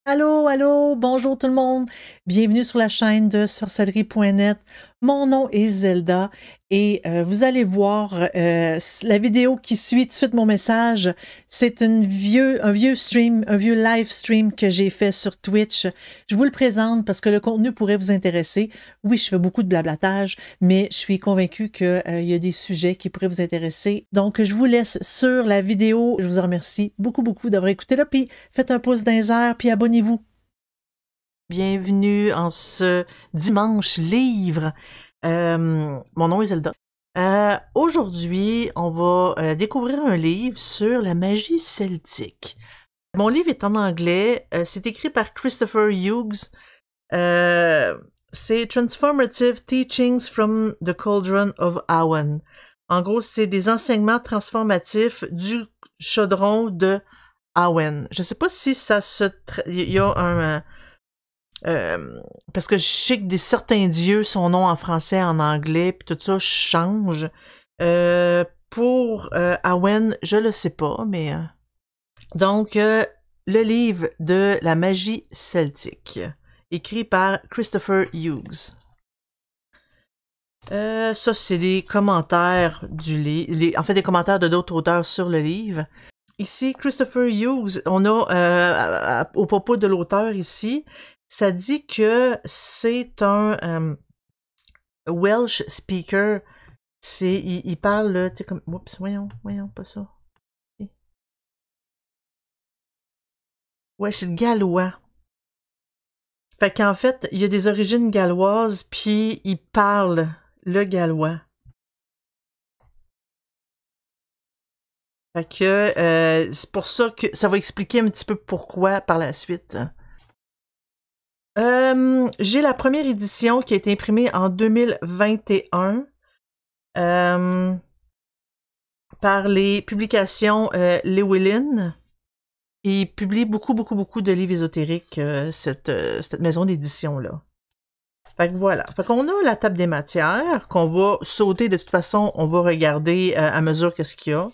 Allô, allô, bonjour tout le monde. Bienvenue sur la chaîne de sorcellerie.net. Mon nom est Zelda et vous allez voir la vidéo qui suit tout de suite mon message. C'est un vieux stream, un vieux live stream que j'ai fait sur Twitch. Je vous le présente parce que le contenu pourrait vous intéresser. Oui, je fais beaucoup de blablatage, mais je suis convaincue qu'il y a des sujets qui pourraient vous intéresser. Donc, je vous laisse sur la vidéo. Je vous en remercie beaucoup, beaucoup d'avoir écouté là. Puis, faites un pouce dans les airs, puis abonnez-vous. Bienvenue en ce dimanche livre. Mon nom est Zelda. Aujourd'hui, on va découvrir un livre sur la magie celtique. Mon livre est en anglais. C'est écrit par Christopher Hughes. C'est Transformative Teachings from the Cauldron of Awen. En gros, c'est des enseignements transformatifs du chaudron de Awen. Je sais pas si ça se... Il y a un... parce que je sais que certains dieux, son nom en français, en anglais, puis tout ça change. Pour Awen, je le sais pas, mais... Donc, le livre de la magie celtique, écrit par Christopher Hughes. Ça, c'est des commentaires du livre, en fait, des commentaires de d'autres auteurs sur le livre. Ici, Christopher Hughes, on a, au propos de l'auteur ici, ça dit que c'est un Welsh speaker. Il parle, tu sais, comme... Oups, voyons, pas ça. Ouais, c'est le gallois. Fait qu'en fait, il y a des origines galloises, puis il parle le gallois. Fait que c'est pour ça que ça va expliquer un petit peu pourquoi par la suite. J'ai la première édition qui a été imprimée en 2021 par les publications Llewellyn. Il publie beaucoup de livres ésotériques, cette maison d'édition-là. Fait que voilà. Fait qu'on a la table des matières qu'on va sauter. De toute façon, on va regarder à mesure qu'est-ce qu'il y a.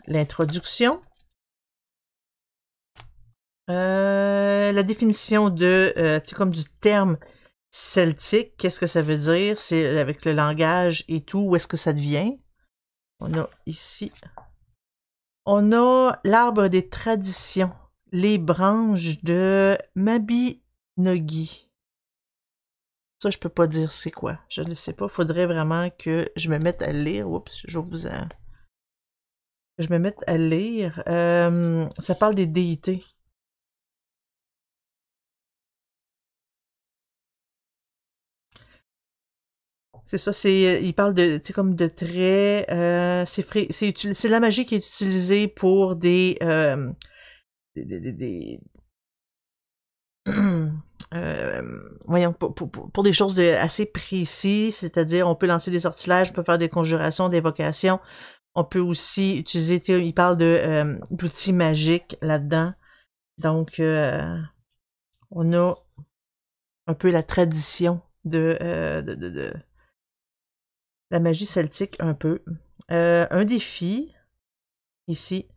L'introduction. La définition de, tu sais, comme du terme celtique. Qu'est-ce que ça veut dire? C'est avec le langage et tout. Où est-ce que ça devient? On a ici... On a l'arbre des traditions, les branches de Mabinogi. Ça, je peux pas dire c'est quoi. Je ne sais pas. Faudrait vraiment que je me mette à lire. Oups, je vous en... Je me mette à lire. Ça parle des déités. C'est ça, il parle de, tu sais, comme de traits. C'est la magie qui est utilisée pour des voyons, pour des choses assez précises, c'est-à-dire on peut lancer des sortilèges, on peut faire des conjurations, des évocations, on peut aussi utiliser, tu sais, il parle d'outils magiques là-dedans, donc on a un peu la tradition de la magie celtique, un peu. Un défi, ici.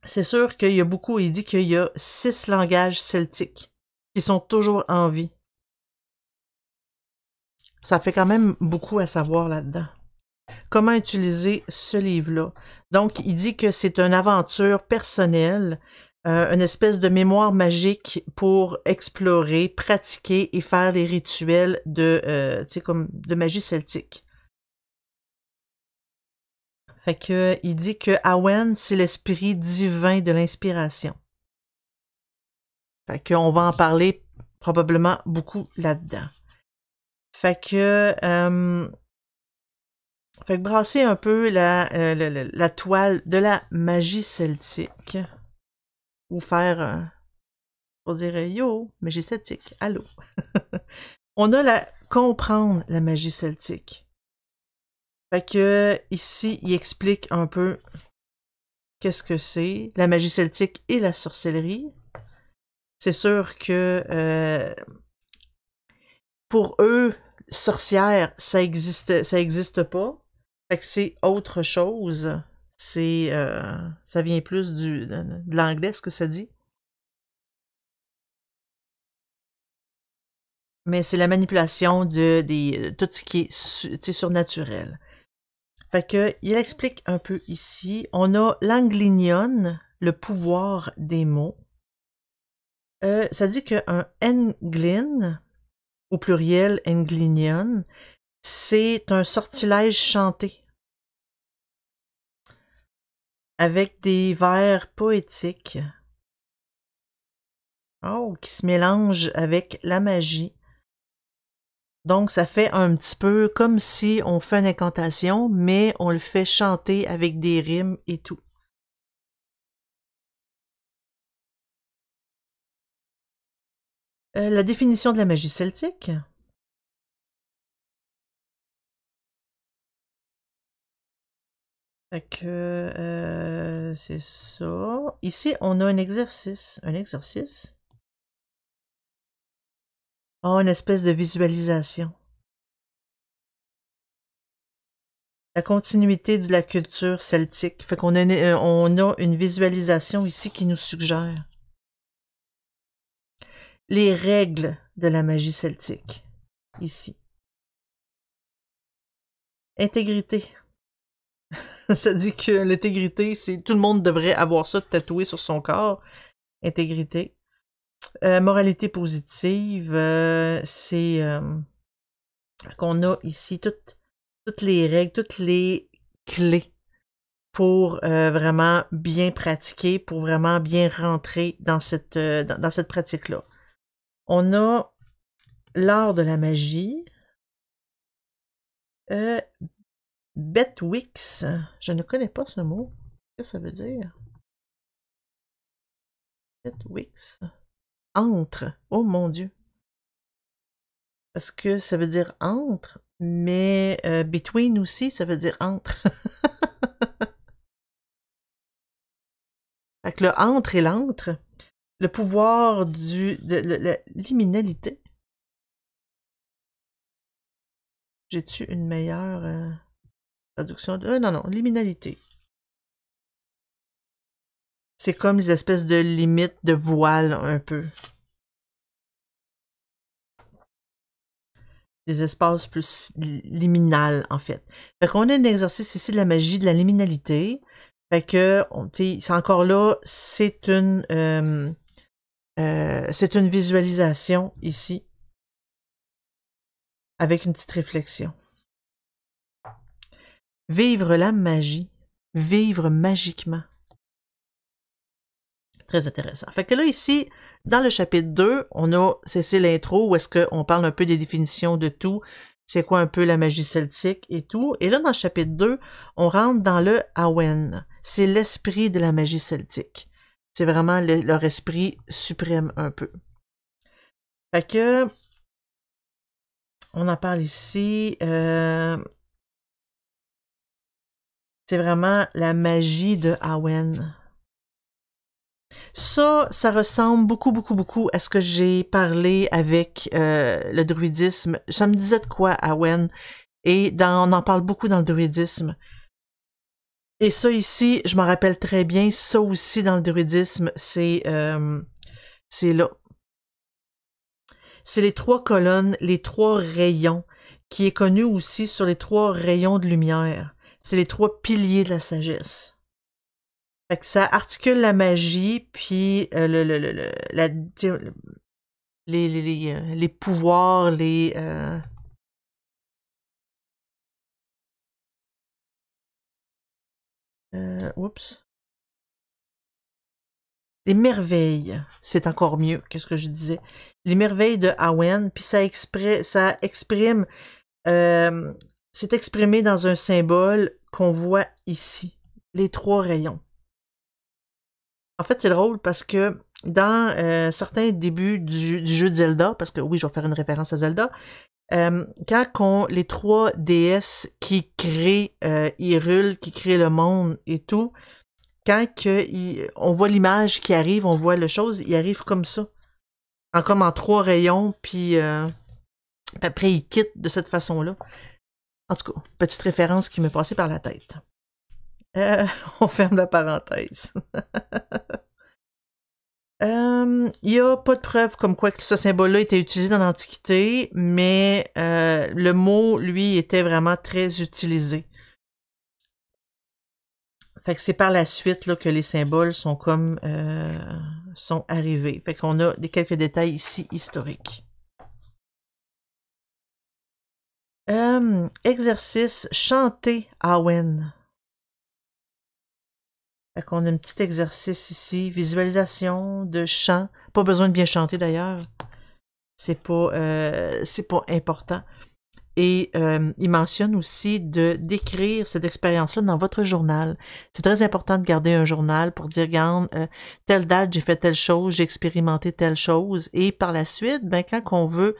C'est sûr qu'il y a beaucoup, il dit qu'il y a 6 langages celtiques qui sont toujours en vie. Ça fait quand même beaucoup à savoir là-dedans. Comment utiliser ce livre-là? Donc, il dit que c'est une aventure personnelle, une espèce de mémoire magique pour explorer, pratiquer et faire les rituels tu sais, comme de magie celtique. Fait que, il dit que Awen, c'est l'esprit divin de l'inspiration. Fait qu'on va en parler probablement beaucoup là-dedans. Fait que brasser un peu la toile de la magie celtique. Ou faire, pour dire yo, magie celtique, allô. On a comprendre la magie celtique. Fait que ici, il explique un peu qu'est-ce que c'est, la magie celtique et la sorcellerie. C'est sûr que pour eux, sorcière, ça existe pas. Fait que c'est autre chose. ça vient plus de l'anglais, ce que ça dit. Mais c'est la manipulation de tout ce qui est surnaturel. Fait que, il explique un peu ici. On a l'anglinion, le pouvoir des mots. Ça dit qu'un englyn, au pluriel englinion, c'est un sortilège chanté. Avec des vers poétiques. Oh, qui se mélangent avec la magie. Donc, ça fait un petit peu comme si on fait une incantation, mais on le fait chanter avec des rimes et tout. La définition de la magie celtique. Fait que c'est ça. Ici, on a un exercice. Un exercice? Oh, une espèce de visualisation. La continuité de la culture celtique. Fait qu'on a une visualisation ici qui nous suggère les règles de la magie celtique. Ici. Intégrité. Ça dit que l'intégrité, c'est tout le monde devrait avoir ça tatoué sur son corps. Intégrité. Moralité positive, c'est qu'on a ici toutes les règles, toutes les clés pour vraiment bien pratiquer, pour vraiment bien rentrer dans cette pratique-là. On a l'art de la magie. Betwix, je ne connais pas ce mot. Qu'est-ce que ça veut dire? Betwix. Entre. Oh mon Dieu. Parce que ça veut dire entre, mais between aussi, ça veut dire entre. Fait que le entre et l'entre, le pouvoir de la liminalité. J'ai-tu une meilleure traduction de... non, non, liminalité. C'est comme les espèces de limites de voile un peu. Des espaces plus liminales, en fait. Fait qu'on a un exercice ici de la magie de la liminalité. Fait que, c'est encore là, c'est une visualisation ici, avec une petite réflexion. Vivre la magie. Vivre magiquement. Très intéressant. Fait que là, ici, dans le chapitre 2, on a, c'est l'intro où est-ce qu'on parle un peu des définitions de tout, c'est quoi un peu la magie celtique et tout. Et là, dans le chapitre 2, on rentre dans le Awen. C'est l'esprit de la magie celtique. C'est vraiment leur esprit suprême un peu. Fait que, on en parle ici. C'est vraiment la magie de Awen. Ça ressemble beaucoup à ce que j'ai parlé avec le druidisme. Ça me disait de quoi, Awen? Et on en parle beaucoup dans le druidisme. Et ça ici, je m'en rappelle très bien, ça aussi dans le druidisme, c'est là. C'est les 3 colonnes, les 3 rayons, qui est connu aussi sur les 3 rayons de lumière. C'est les 3 piliers de la sagesse. Fait que ça articule la magie, puis les pouvoirs, oups. Les merveilles, c'est encore mieux que ce que je disais. Les merveilles de Awen, puis ça exprime, c'est exprimé dans un symbole qu'on voit ici, les 3 rayons. En fait, c'est drôle parce que dans certains débuts du jeu de Zelda, parce que oui, je vais faire une référence à Zelda, quand les 3 déesses qui créent Hyrule, qui créent le monde et tout, quand on voit l'image qui arrive, on voit le chose, il arrive comme ça. Comme en 3 rayons, puis après il quitte de cette façon-là. En tout cas, petite référence qui m'est passée par la tête. On ferme la parenthèse. Il n'y a pas de preuve comme quoi que ce symbole-là était utilisé dans l'Antiquité, mais le mot, lui, était vraiment très utilisé. Fait que c'est par la suite là, que les symboles sont comme sont arrivés. Fait qu'on a quelques détails ici historiques. Exercice chanter Awen. Fait qu'on a un petit exercice ici, visualisation de chant. Pas besoin de bien chanter d'ailleurs. C'est pas important. Et il mentionne aussi de d'écrire cette expérience-là dans votre journal. C'est très important de garder un journal pour dire, regarde, telle date, j'ai fait telle chose, j'ai expérimenté telle chose. Et par la suite, ben, quand on veut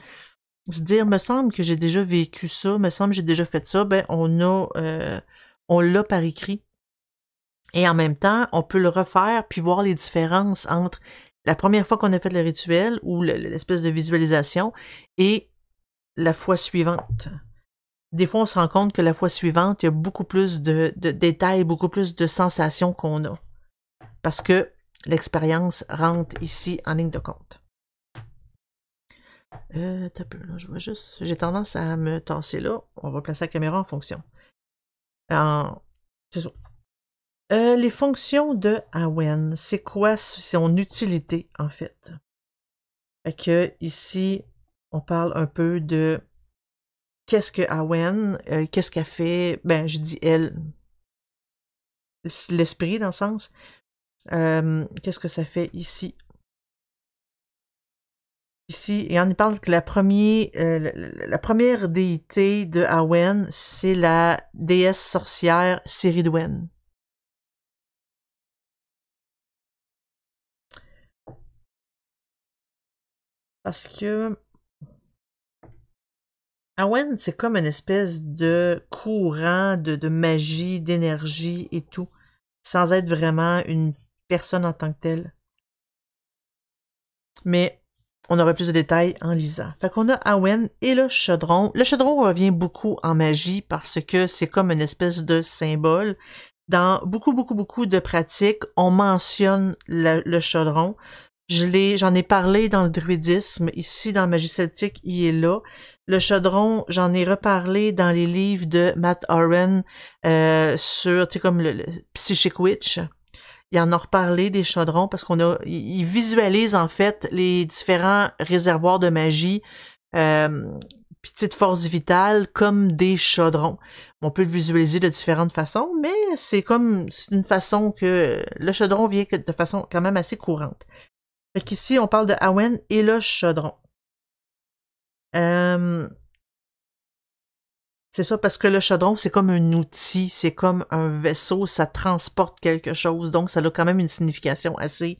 se dire, me semble que j'ai déjà vécu ça, me semble que j'ai déjà fait ça, ben, on l'a par écrit. Et en même temps, on peut le refaire puis voir les différences entre la première fois qu'on a fait le rituel ou l'espèce de visualisation et la fois suivante. Des fois, on se rend compte que la fois suivante, il y a beaucoup plus de détails, beaucoup plus de sensations qu'on a. Parce que l'expérience rentre ici en ligne de compte. T'as peu, là, je vois juste... J'ai tendance à me tasser là. On va placer la caméra en fonction. C'est ça. Les fonctions de Awen, c'est quoi son utilité, en fait? Fait que ici, on parle un peu de qu'est-ce que Awen, qu'est-ce qu'elle fait? Ben, je dis elle, l'esprit dans le sens. Qu'est-ce que ça fait ici? Ici, et on y parle que la première déité de Awen, c'est la déesse sorcière Céridwen. Parce que Awen, c'est comme une espèce de courant de magie, d'énergie et tout, sans être vraiment une personne en tant que telle. Mais on aurait plus de détails en lisant. Fait qu'on a Awen et le chaudron. Le chaudron revient beaucoup en magie parce que c'est comme une espèce de symbole. Dans beaucoup de pratiques, on mentionne le chaudron. J'en ai parlé dans le druidisme. Ici, dans la magie celtique, il est là. Le chaudron, j'en ai reparlé dans les livres de Matt Oren sur, tu sais, comme le Psychic Witch. Il en a reparlé des chaudrons parce il visualise en fait les différents réservoirs de magie, petites forces vitales comme des chaudrons. On peut le visualiser de différentes façons, mais c'est une façon que le chaudron vient de façon quand même assez courante. Fait qu'ici, on parle de Awen et le chaudron. C'est ça, parce que le chaudron, c'est comme un outil, c'est comme un vaisseau, ça transporte quelque chose, donc ça a quand même une signification assez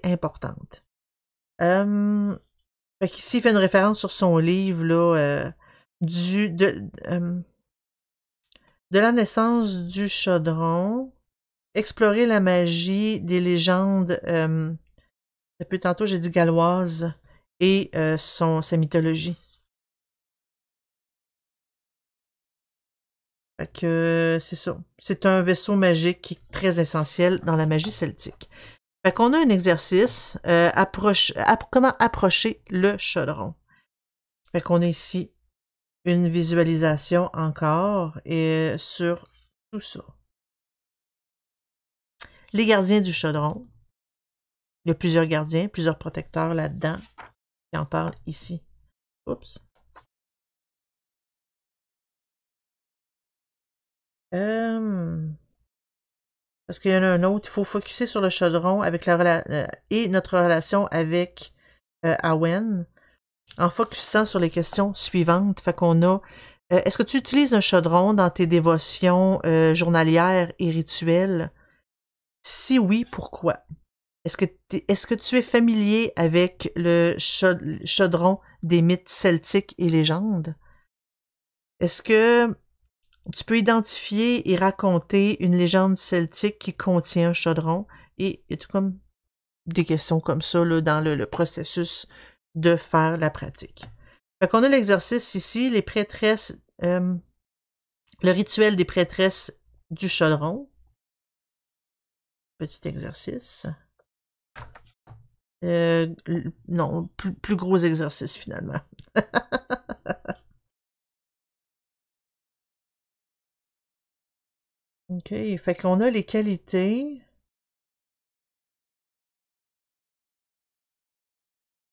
importante. Fait qu'ici, il fait une référence sur son livre, là, de la naissance du chaudron, explorer la magie des légendes, depuis tantôt j'ai dit galloise, et sa mythologie. Fait que c'est ça. C'est un vaisseau magique qui est très essentiel dans la magie celtique. Fait qu'on a un exercice, comment approcher le chaudron. Fait qu'on a ici une visualisation encore et sur tout ça. Les gardiens du chaudron. Il y a plusieurs gardiens, plusieurs protecteurs là-dedans qui en parlent ici. Oups. Parce qu'il y en a un autre, il faut focuser sur le chaudron avec et notre relation avec Awen en focusant sur les questions suivantes. Fait qu'on a est-ce que tu utilises un chaudron dans tes dévotions journalières et rituelles? Si oui, pourquoi? Est-ce que tu es familier avec le chaudron des mythes celtiques et légendes? Est-ce que tu peux identifier et raconter une légende celtique qui contient un chaudron et tout comme des questions comme ça là, dans le processus de faire la pratique. Fait qu'on a l'exercice ici, les prêtresses Le rituel des prêtresses du chaudron. Petit exercice. Non, plus gros exercice finalement. OK, fait qu'on a les qualités.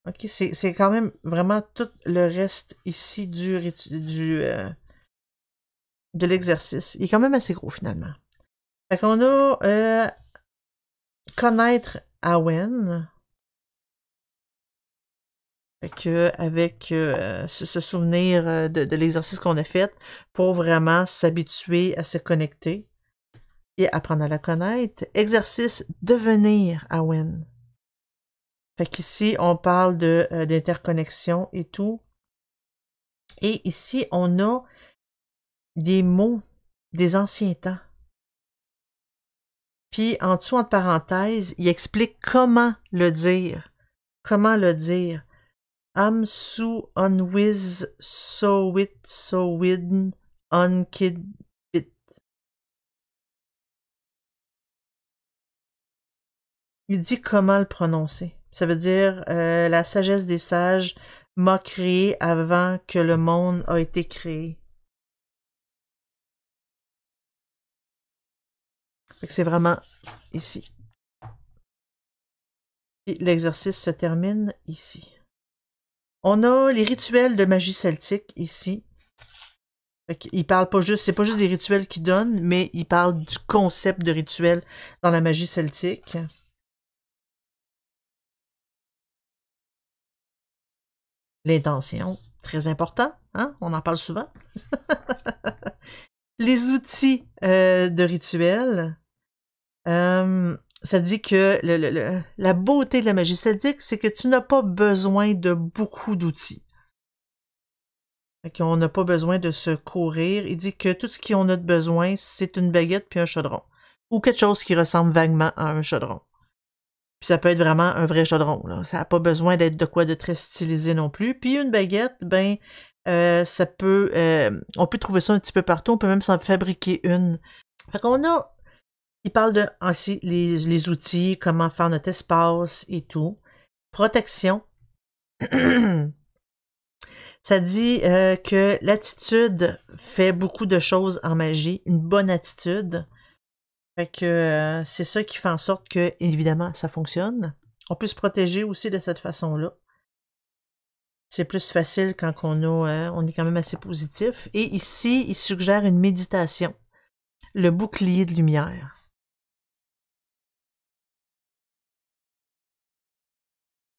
OK, c'est quand même vraiment tout le reste ici de l'exercice. Il est quand même assez gros finalement. Fait qu'on a connaître Awen. Fait que avec se souvenir de l'exercice qu'on a fait pour vraiment s'habituer à se connecter et apprendre à la connaître. Exercice devenir Awen. Fait qu'ici, on parle d'interconnexion et tout. Et ici, on a des mots des anciens temps. Puis, en dessous, entre parenthèses, il explique comment le dire. Comment le dire. Amsu unwiz sowit sowidn unkidbit. Il dit comment le prononcer. Ça veut dire la sagesse des sages m'a créé avant que le monde a été créé. C'est vraiment ici. Et l'exercice se termine ici. On a les rituels de magie celtique ici. Il parle pas juste, c'est pas juste des rituels qu'il donne, mais il parle du concept de rituel dans la magie celtique. L'intention, très important, hein? On en parle souvent. Les outils de rituel. Ça dit que la beauté de la magie celtique, c'est que tu n'as pas besoin de beaucoup d'outils. On n'a pas besoin de se courir. Il dit que tout ce qu'on a de besoin, c'est une baguette puis un chaudron. Ou quelque chose qui ressemble vaguement à un chaudron. Puis ça peut être vraiment un vrai chaudron, là. Ça n'a pas besoin d'être de quoi de très stylisé non plus. Puis une baguette, ben, ça peut... on peut trouver ça un petit peu partout. On peut même s'en fabriquer une. Fait qu'on a... Il parle de ainsi les outils, comment faire notre espace et tout. Protection. Ça dit que l'attitude fait beaucoup de choses en magie. Une bonne attitude. Fait que c'est ça qui fait en sorte que, évidemment, ça fonctionne. On peut se protéger aussi de cette façon-là. C'est plus facile quand on est quand même assez positif. Et ici, il suggère une méditation. Le bouclier de lumière.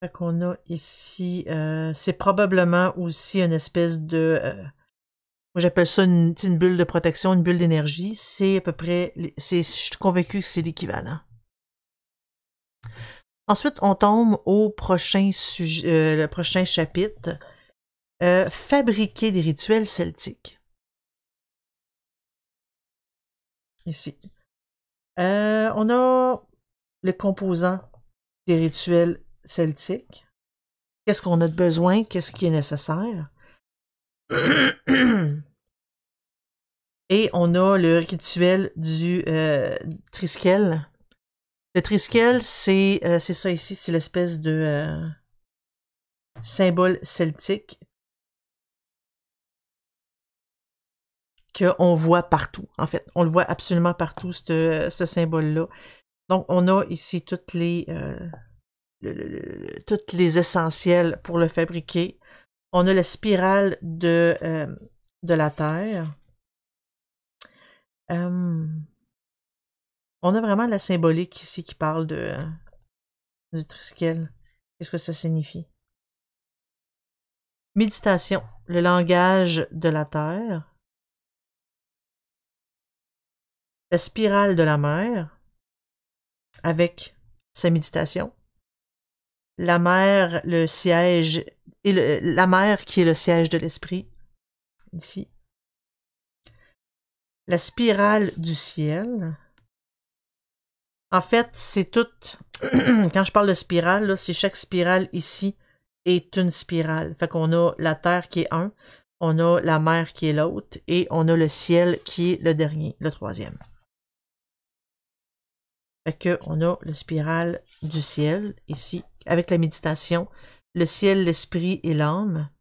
Fait qu'on a ici, c'est probablement aussi une espèce de... moi, j'appelle ça une bulle de protection, une bulle d'énergie. C'est à peu près... je suis convaincue que c'est l'équivalent. Ensuite, on tombe au prochain sujet, le prochain chapitre. Fabriquer des rituels celtiques. Ici. On a le composant des rituels celtiques. Qu'est-ce qu'on a de besoin? Qu'est-ce qui est nécessaire? Et on a le rituel du Triskel. Le Triskel, c'est ça ici, c'est l'espèce de symbole celtique qu'on voit partout, en fait. On le voit absolument partout, ce symbole-là. Donc, on a ici toutes les essentiels pour le fabriquer. On a la spirale de la Terre. On a vraiment la symbolique ici qui parle du Triskel. Qu'est-ce que ça signifie? Méditation, le langage de la Terre. La spirale de la mer, avec sa méditation. La mer, le siège, et la mer qui est le siège de l'esprit, ici. La spirale du ciel. En fait, c'est tout... Quand je parle de spirale, c'est chaque spirale ici est une spirale. Fait qu'on a la Terre qui est 1. On a la mer qui est l'autre et on a le ciel qui est le dernier, le troisième. Fait que on a le spirale du ciel ici, avec la méditation, le ciel, l'esprit et l'âme.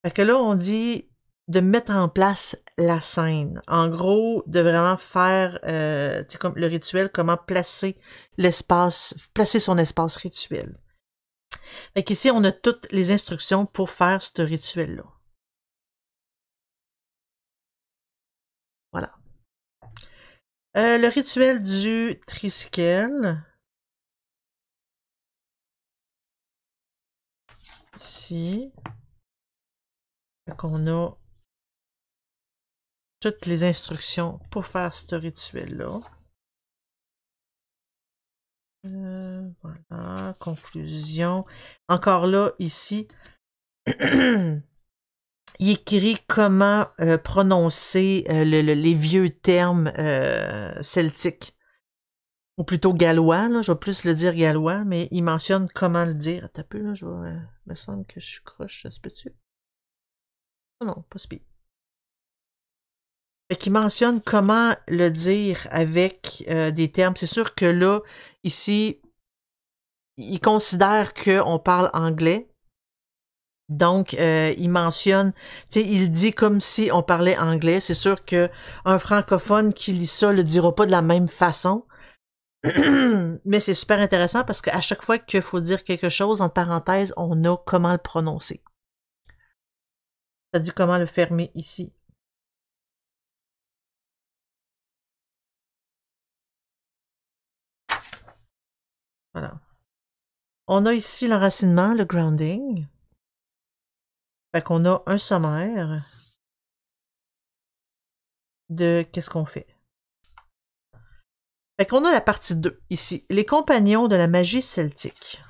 Fait que là, on dit de mettre en place la scène. En gros, de vraiment faire comme le rituel, comment placer l'espace, placer son espace rituel. Fait qu'ici, on a toutes les instructions pour faire ce rituel-là. Voilà. Le rituel du Triskel. Ici. Fait qu'on a toutes les instructions pour faire ce rituel-là. Voilà, conclusion. Encore là, ici, il écrit comment prononcer les vieux termes celtiques. Ou plutôt gallois, là, je vais plus le dire gallois, mais il mentionne comment le dire. Attends un peu, là, me semble que je suis croche, ça se peut-tu? Oh non, pas speed. Fait qu'il mentionne comment le dire avec des termes. C'est sûr que là, ici, il considère qu'on parle anglais. Donc, il mentionne, tu sais, il dit comme si on parlait anglais. C'est sûr qu'un francophone qui lit ça le dira pas de la même façon. Mais c'est super intéressant parce qu'à chaque fois qu'il faut dire quelque chose, entre parenthèses, on a comment le prononcer. Ça dit comment le fermer ici. Voilà. On a ici l'enracinement, le grounding. Fait qu'on a un sommaire de qu'est-ce qu'on fait. Fait qu'on a la partie 2 ici. Les compagnons de la magie celtique.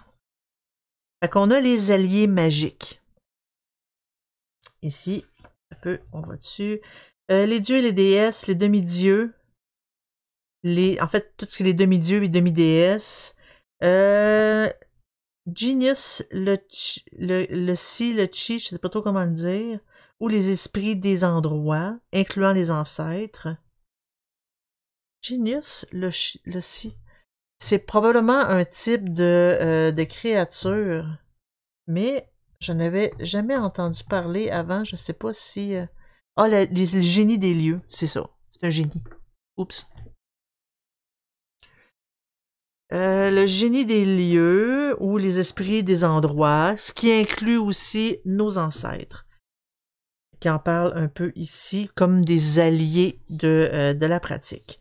Fait qu'on a les alliés magiques. Ici, un peu, on va dessus. Les dieux et les déesses, les demi-dieux. En fait, tout ce qui est les demi-dieux et demi-déesses. Genius, le chi, le chi, je sais pas trop comment le dire. Ou les esprits des endroits, incluant les ancêtres. Genius, le si. C'est probablement un type de créature, mais je n'avais jamais entendu parler avant. Je sais pas si... Ah, le génie des lieux, c'est ça. C'est un génie. Oups. Le génie des lieux ou les esprits des endroits, ce qui inclut aussi nos ancêtres, qui en parlent un peu ici comme des alliés de la pratique.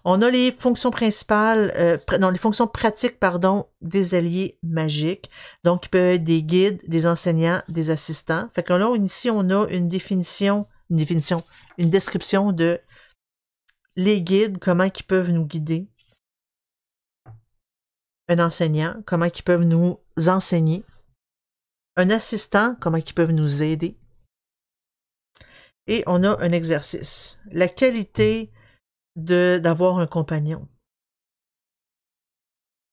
On a les fonctions principales, les fonctions pratiques, pardon, des alliés magiques. Donc, ils peuvent être des guides, des enseignants, des assistants. Fait que là, ici, on a une description de les guides, comment ils peuvent nous guider. Un enseignant, comment ils peuvent nous enseigner. Un assistant, comment ils peuvent nous aider. Et on a un exercice. La qualité d'avoir un compagnon.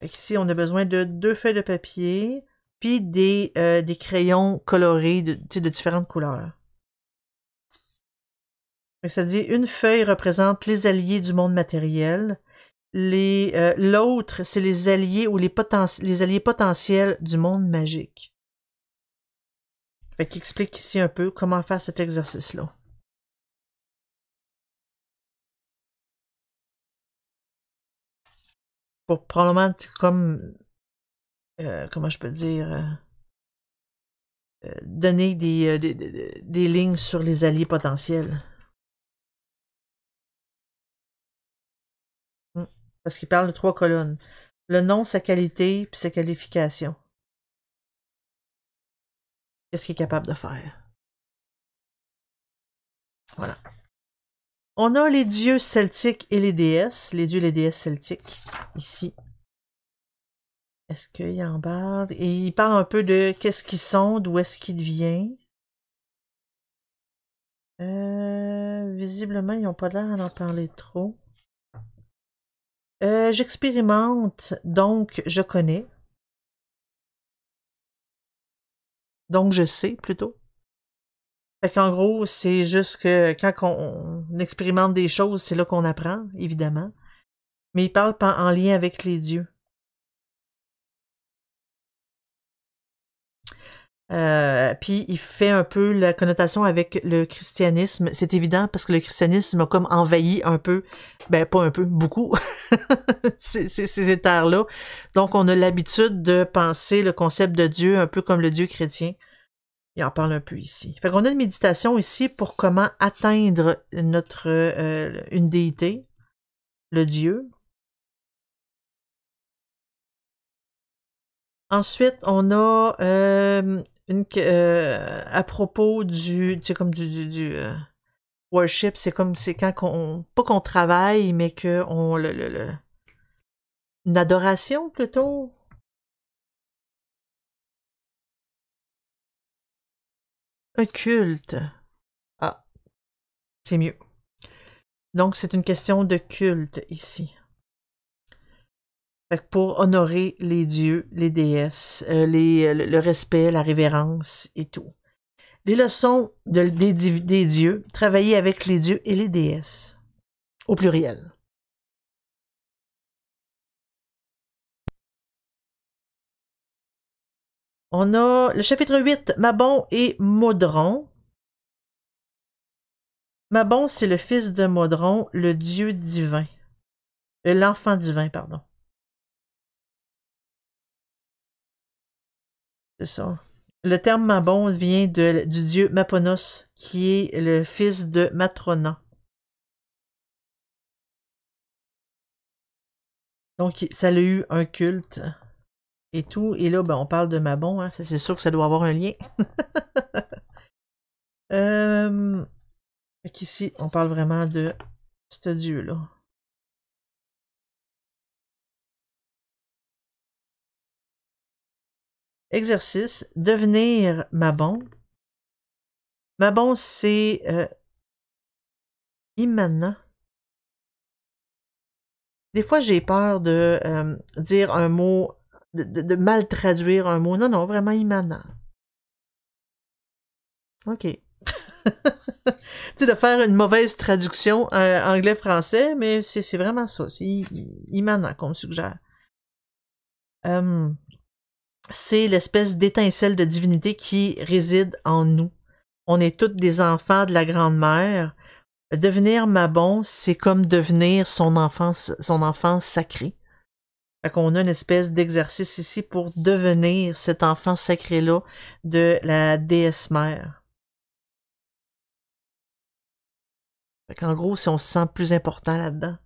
Ici, on a besoin de 2 feuilles de papier, puis des crayons colorés de différentes couleurs. Ça dit, une feuille représente les alliés du monde matériel. L'autre, c'est les alliés ou les alliés potentiels du monde magique. Fait qu'il explique ici un peu comment faire cet exercice-là. Pour probablement, comme, comment je peux dire, donner des lignes sur les alliés potentiels. Parce qu'il parle de 3 colonnes. Le nom, sa qualité, puis sa qualification. Qu'est-ce qu'il est capable de faire? Voilà. On a les dieux celtiques et les déesses. Les dieux et les déesses celtiques, ici. Est-ce qu'il en parle? Et il parle un peu de qu'est-ce qu'ils sont, d'où est-ce qu'ils viennent. Visiblement, ils n'ont pas l'air d'en parler trop. J'expérimente, donc je connais. Donc, je sais, plutôt. Fait qu'en gros, c'est juste que quand on expérimente des choses, c'est là qu'on apprend, évidemment. Mais il parle en lien avec les dieux. Puis il fait un peu la connotation avec le christianisme. C'est évident parce que le christianisme a comme envahi un peu, ben pas un peu, beaucoup, ces éthers-là. Donc on a l'habitude de penser le concept de Dieu un peu comme le Dieu chrétien. Il en parle un peu ici. Fait qu'on a une méditation ici pour comment atteindre notre une déité, le Dieu. Ensuite, on a à propos du, tu sais, comme du worship, c'est quand qu'on, pas qu'on travaille, mais que on une adoration plutôt. Un culte. Ah, c'est mieux. Donc, c'est une question de culte ici. Fait que pour honorer les dieux, les déesses, le respect, la révérence et tout. Les leçons des dieux, travailler avec les dieux et les déesses, au pluriel. On a le chapitre 8, Mabon et Modron. Mabon, c'est le fils de Modron, le dieu divin. L'enfant divin, pardon. C'est ça. Le terme Mabon vient du dieu Maponos, qui est le fils de Matrona. Donc, ça a eu un culte et tout. Et là, ben, on parle de Mabon. Hein. C'est sûr que ça doit avoir un lien. Ici, on parle vraiment de ce dieu-là. Exercice, devenir Mabon. Mabon, c'est immanent. Des fois, j'ai peur de dire un mot, de mal traduire un mot. Non, non, vraiment immanent. OK. Tu sais, de faire une mauvaise traduction anglais-français, mais c'est vraiment ça. C'est immanent qu'on me suggère. C'est l'espèce d'étincelle de divinité qui réside en nous. On est toutes des enfants de la Grande-Mère. Devenir Mabon, c'est comme devenir son enfant sacré. Fait qu'on a une espèce d'exercice ici pour devenir cet enfant sacré-là de la déesse mère. Fait qu'en gros, si on se sent plus important là-dedans.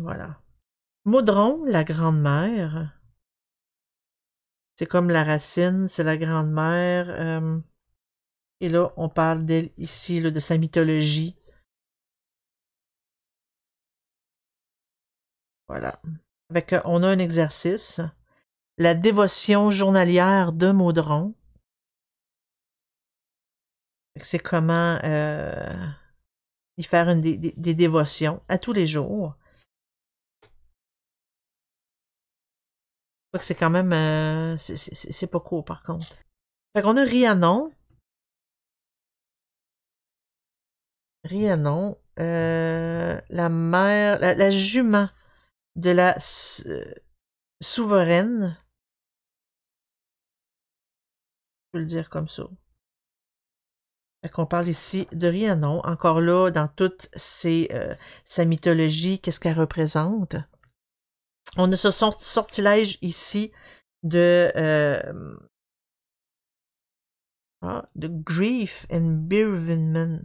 Voilà. Modron, la grande-mère. C'est comme la racine, c'est la grande-mère. Et là, on parle d'elle ici, là, de sa mythologie. Voilà. Avec, on a un exercice. La dévotion journalière de Modron. C'est comment y faire des dévotions à tous les jours. C'est quand même... c'est pas court, par contre. Fait qu'on a Rhiannon. Rhiannon. La mère... La jument de la souveraine. Je peux le dire comme ça. Fait qu'on parle ici de Rhiannon. Encore là, dans toute sa mythologie, qu'est-ce qu'elle représente? On a ce sortilège ici de de grief and bereavement.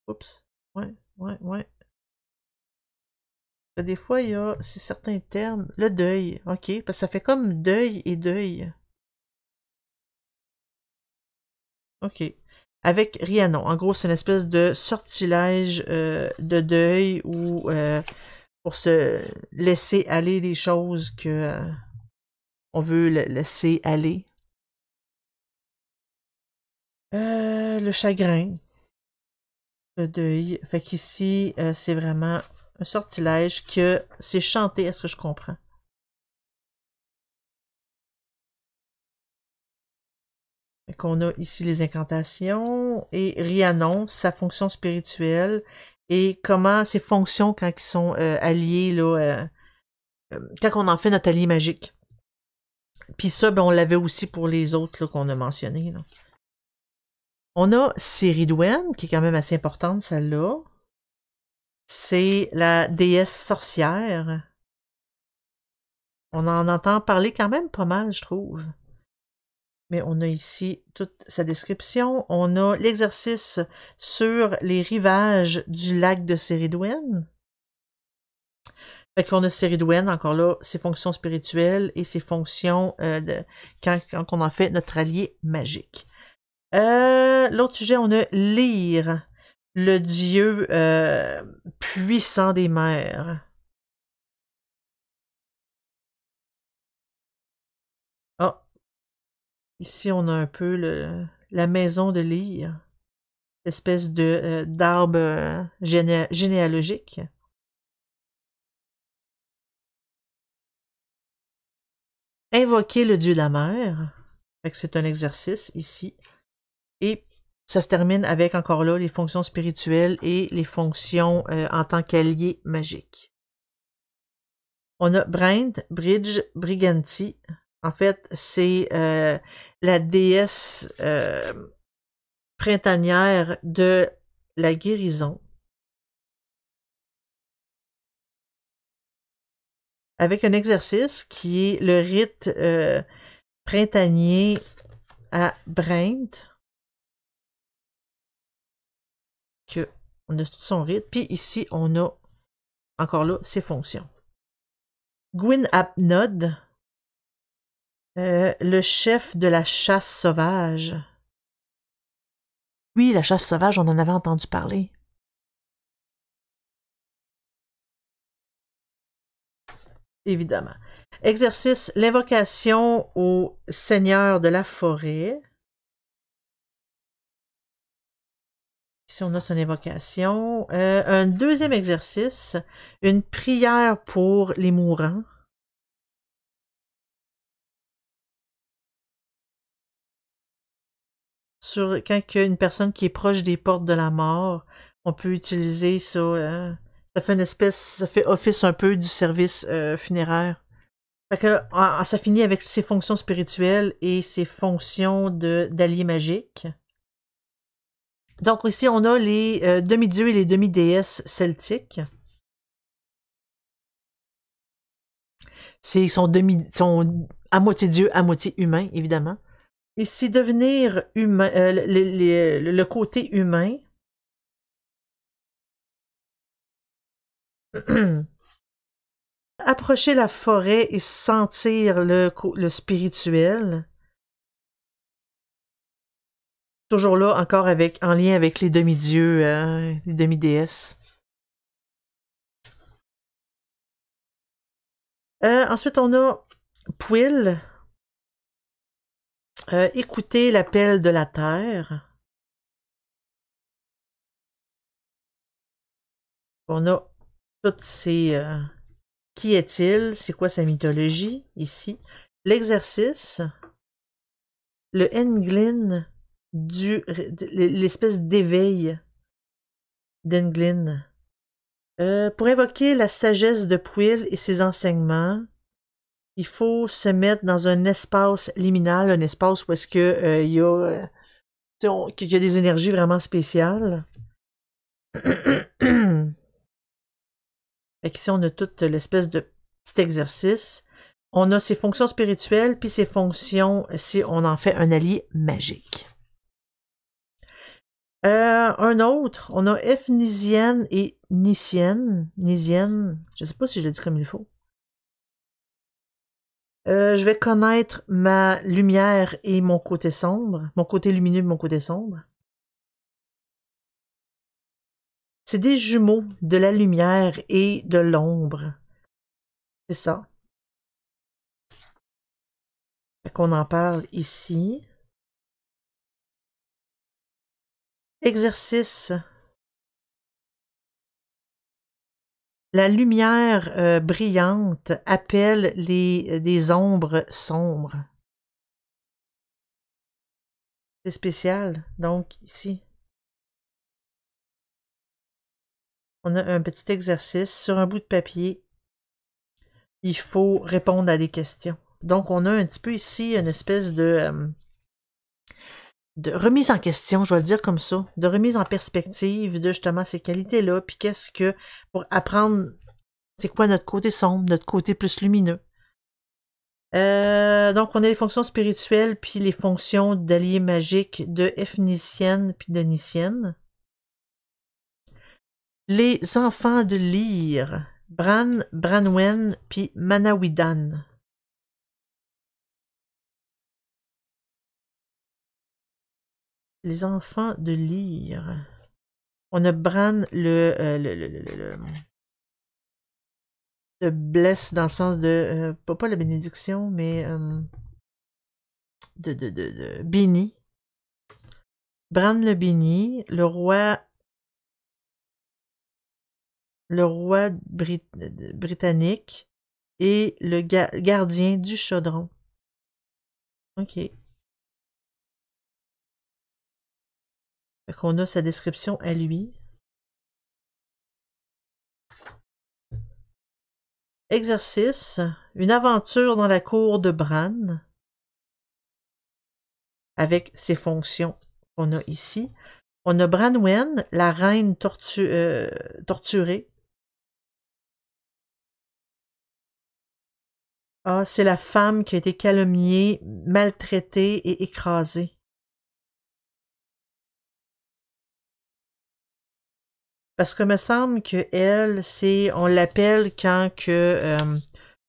Oups. Ouais. Des fois, il y a certains termes. Le deuil, ok, parce que ça fait comme deuil et deuil. Ok. Avec Rhiannon. En gros, c'est une espèce de sortilège de deuil ou pour se laisser aller les choses que on veut laisser aller. Le chagrin. Le deuil. Fait qu'ici, c'est vraiment un sortilège que c'est chanté, est-ce que je comprends? Qu'on a ici les incantations et Rhiannon, sa fonction spirituelle et comment ses fonctions quand ils sont alliés, là, quand on en fait notre allié magique. Puis ça, ben, on l'avait aussi pour les autres qu'on a mentionnés. Là. On a Céridwen, qui est quand même assez importante, celle-là. C'est la déesse sorcière. On en entend parler quand même pas mal, je trouve. Mais on a ici toute sa description. On a l'exercice sur les rivages du lac de Céridwen. Fait qu'on a Céridwen, encore là, ses fonctions spirituelles et ses fonctions quand on en fait notre allié magique. L'autre sujet, on a Lyre, le dieu puissant des mers. Ah, ici on a un peu la maison de Lyre, espèce de d'arbre généalogique. Invoquer le dieu de la mer. Fait que c'est un exercice ici. Et ça se termine avec, encore là, les fonctions spirituelles et les fonctions en tant qu'allié magique. On a Brent, Bridge, Briganti. En fait, c'est la déesse printanière de la guérison. Avec un exercice qui est le rite printanier à Brent. On a tout son rite. Puis ici, on a encore là ses fonctions. Gwyn ap Nod, le chef de la chasse sauvage. Oui, la chasse sauvage, on en avait entendu parler. Évidemment. Exercice, l'invocation au seigneur de la forêt. Ici, on a son invocation. Un deuxième exercice, une prière pour les mourants. Quand il y a une personne qui est proche des portes de la mort, on peut utiliser ça. Ça fait une espèce, ça fait office un peu du service funéraire. Fait que ça finit avec ses fonctions spirituelles et ses fonctions d'allié magique. Donc ici, on a les demi-dieux et les demi-déesses celtiques. Ils sont à moitié dieu, à moitié humain, évidemment. Ici, devenir humain, le côté humain. Approcher la forêt et sentir le spirituel. Toujours là, encore en lien avec les demi-dieux, les demi-déesses. Ensuite, on a Pwyll. Écouter l'appel de la terre. On a toutes ces... qui est-il? C'est quoi sa mythologie, ici? L'exercice. Le Englyn, l'espèce d'éveil d'Englyn. Pour invoquer la sagesse de Pwyll et ses enseignements, il faut se mettre dans un espace liminal, un espace où est-ce que il y a des énergies vraiment spéciales. Ici, on a toute l'espèce de petit exercice. On a ses fonctions spirituelles, puis ses fonctions si on en fait un allié magique. Un autre, on a Efnisienne et Nisienne. Nisienne, je ne sais pas si je l'ai dit comme il faut. Je vais connaître ma lumière et mon côté sombre, mon côté lumineux et mon côté sombre. C'est des jumeaux de la lumière et de l'ombre. C'est ça. Fait qu'on en parle ici. Exercice. La lumière brillante appelle des ombres sombres. C'est spécial. Donc, ici, on a un petit exercice sur un bout de papier. Il faut répondre à des questions. Donc, on a un petit peu ici une espèce de remise en question, je vais le dire comme ça, de remise en perspective de justement ces qualités-là, puis qu'est-ce que, pour apprendre, c'est quoi notre côté sombre, notre côté plus lumineux. Donc, on a les fonctions spirituelles, puis les fonctions d'alliés magiques de Phénicienne puis de Nicienne. Les enfants de Lyre, Bran, Branwen, puis Manawydan. Les enfants de Lyre. On a Bran, le blesse dans le sens de, pas la bénédiction, mais de béni. Bran le béni, le roi britannique et le gardien du chaudron. OK. Fait qu'on a sa description à lui. Exercice, une aventure dans la cour de Bran, avec ses fonctions qu'on a ici. On a Branwen, la reine torturée. Ah, c'est la femme qui a été calomniée, maltraitée et écrasée. Parce que me semble que elle, c'est, on l'appelle quand que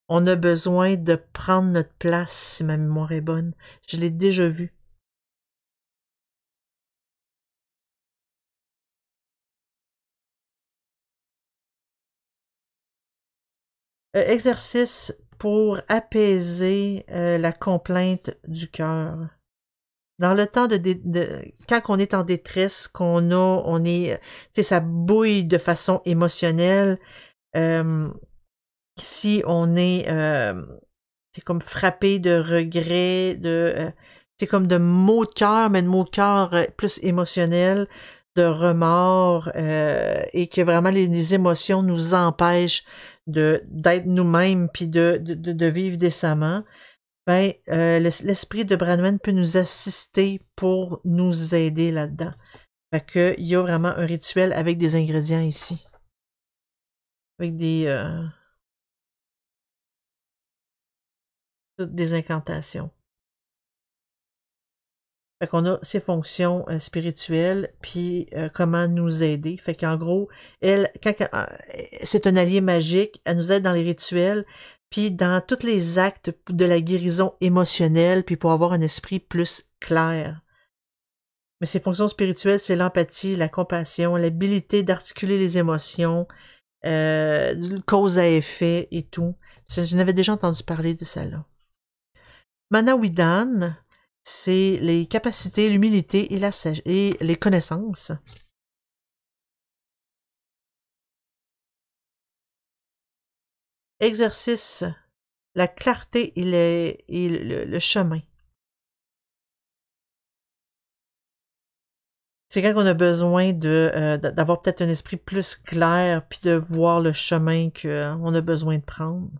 on a besoin de prendre notre place, si ma mémoire est bonne. Je l'ai déjà vu. Exercice pour apaiser la complainte du cœur. Dans le temps quand on est en détresse, on est, tu sais, ça bouille de façon émotionnelle. Si on est, c'est comme frappé de regrets, c'est comme de maux de cœur, mais de maux de cœur plus émotionnels, de remords, et que vraiment les émotions nous empêchent d'être nous-mêmes puis de vivre décemment. Ben, l'esprit de Branwen peut nous assister pour nous aider là-dedans. Fait que il y a vraiment un rituel avec des ingrédients ici. Avec des incantations. Fait qu'on a ses fonctions spirituelles, puis comment nous aider. Fait qu'en gros, elle, c'est un allié magique, elle nous aide dans les rituels, puis dans tous les actes de la guérison émotionnelle, puis pour avoir un esprit plus clair. Mais ses fonctions spirituelles, c'est l'empathie, la compassion, l'habilité d'articuler les émotions, cause à effet et tout. Je n'avais déjà entendu parler de ça là. Manawydan, c'est les capacités, l'humilité et les connaissances. Exercice, la clarté et le chemin. C'est quand on a besoin d'avoir peut-être un esprit plus clair puis de voir le chemin qu'on a besoin de prendre.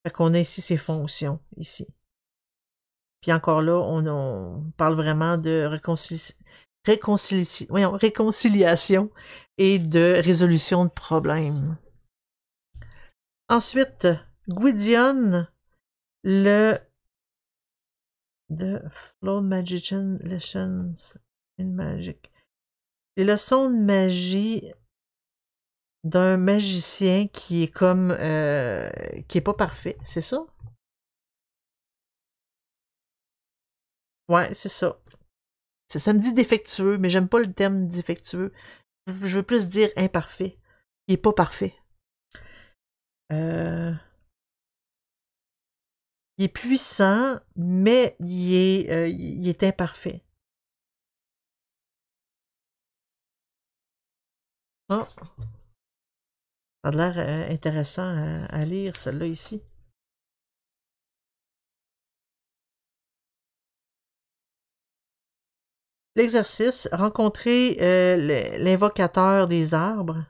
Fait qu'on a ici ces fonctions, ici. Puis encore là, on parle vraiment de réconciliation et de résolution de problèmes. Ensuite, Gwydion, de Flow Magician Lessons in Magic. Les leçons de magie d'un magicien qui est comme qui est pas parfait, c'est ça? Ouais, c'est ça. Ça me dit défectueux, mais j'aime pas le terme défectueux. Je veux plus dire imparfait. Il est pas parfait. Il est puissant, mais il est imparfait. Ah. Ça a l'air intéressant à lire, celle-là ici. L'exercice, rencontrer l'invocateur des arbres.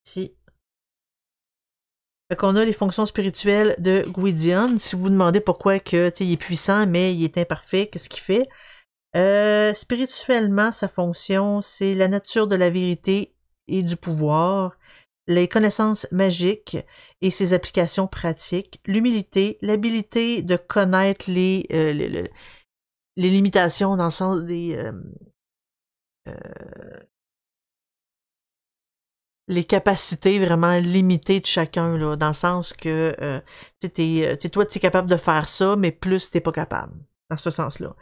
Ici. Fait qu'on a les fonctions spirituelles de Gwydion. Si vous vous demandez pourquoi que, il est puissant, mais il est imparfait, qu'est-ce qu'il fait? Spirituellement, sa fonction, c'est la nature de la vérité et du pouvoir, les connaissances magiques et ses applications pratiques, l'humilité, l'habilité de connaître les limitations dans le sens des les capacités vraiment limitées de chacun, là, dans le sens que toi, tu es capable de faire ça, mais plus t'es pas capable, dans ce sens-là.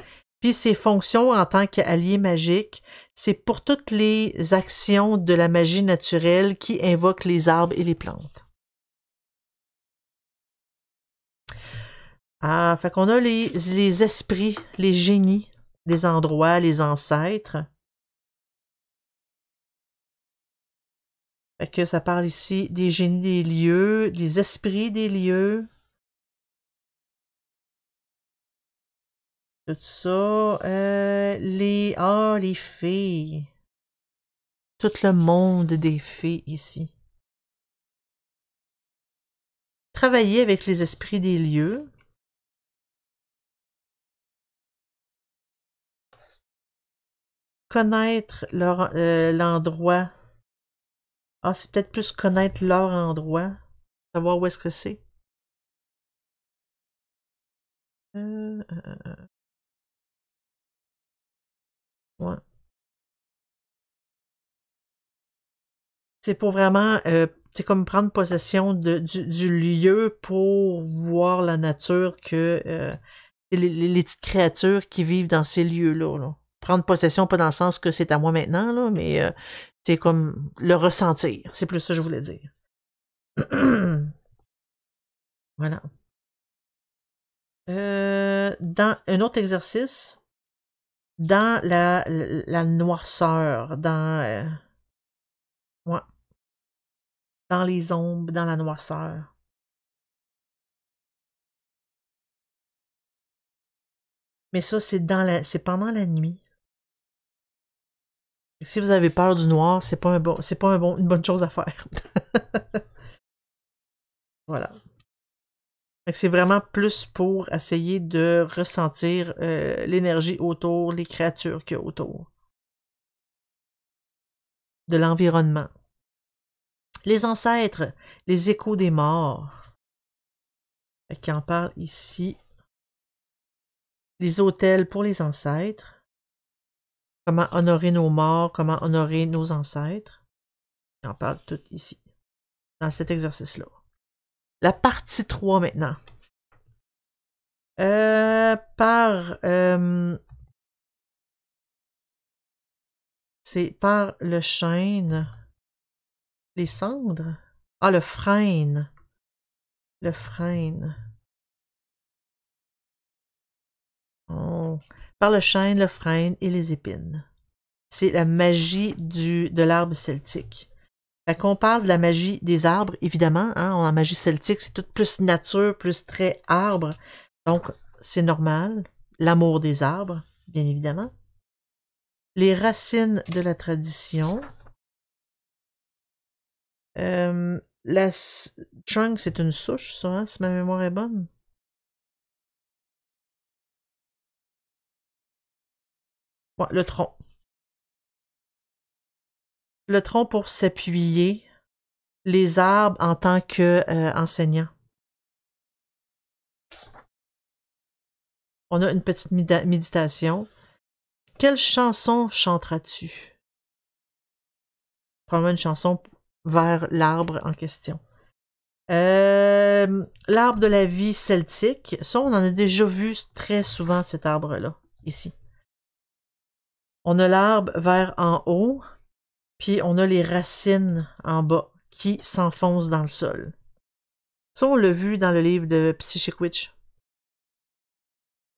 Puis ses fonctions en tant qu'allié magique, c'est pour toutes les actions de la magie naturelle qui invoquent les arbres et les plantes. Ah, fait qu'on a les esprits, les génies des endroits, les ancêtres. Fait que ça parle ici des génies des lieux, des esprits des lieux. Tout ça. Les fées. Tout le monde des fées ici. Travailler avec les esprits des lieux. Connaître l'endroit. Ah, c'est peut-être plus connaître leur endroit. Savoir où est-ce que c'est. Ouais. C'est pour vraiment, c'est comme prendre possession du lieu pour voir la nature que les petites créatures qui vivent dans ces lieux-là. Là. Prendre possession, pas dans le sens que c'est à moi maintenant, là, mais c'est comme le ressentir. C'est plus ça que je voulais dire. Voilà. Dans un autre exercice, dans la noirceur, ouais, dans les ombres, dans la noirceur. Mais ça, c'est pendant la nuit. Si vous avez peur du noir, c'est pas une bonne chose à faire. Voilà. C'est vraiment plus pour essayer de ressentir l'énergie autour, les créatures qu'il y a autour. De l'environnement. Les ancêtres, les échos des morts. Qui en parle ici. Les autels pour les ancêtres. Comment honorer nos morts, comment honorer nos ancêtres. Qui en parle tout ici. Dans cet exercice-là. La partie 3 maintenant. C'est par le chêne. Les cendres? Ah, le frêne. Le frêne. Oh. Par le chêne, le frêne et les épines. C'est la magie de l'arbre celtique. Fait qu'on parle de la magie des arbres, évidemment. Hein, en magie celtique, c'est tout plus nature, plus très arbre. Donc, c'est normal. L'amour des arbres, bien évidemment. Les racines de la tradition. La trunk, c'est une souche, ça, hein, si ma mémoire est bonne. Ouais, le tronc. Le tronc pour s'appuyer. Les arbres en tant qu'enseignants. On a une petite méditation. Quelle chanson chanteras-tu? Probablement une chanson vers l'arbre en question. L'arbre de la vie celtique. Ça, on en a déjà vu très souvent, cet arbre-là, ici. On a l'arbre vers en haut, puis on a les racines en bas qui s'enfoncent dans le sol. Ça, on l'a vu dans le livre de Psychic Witch.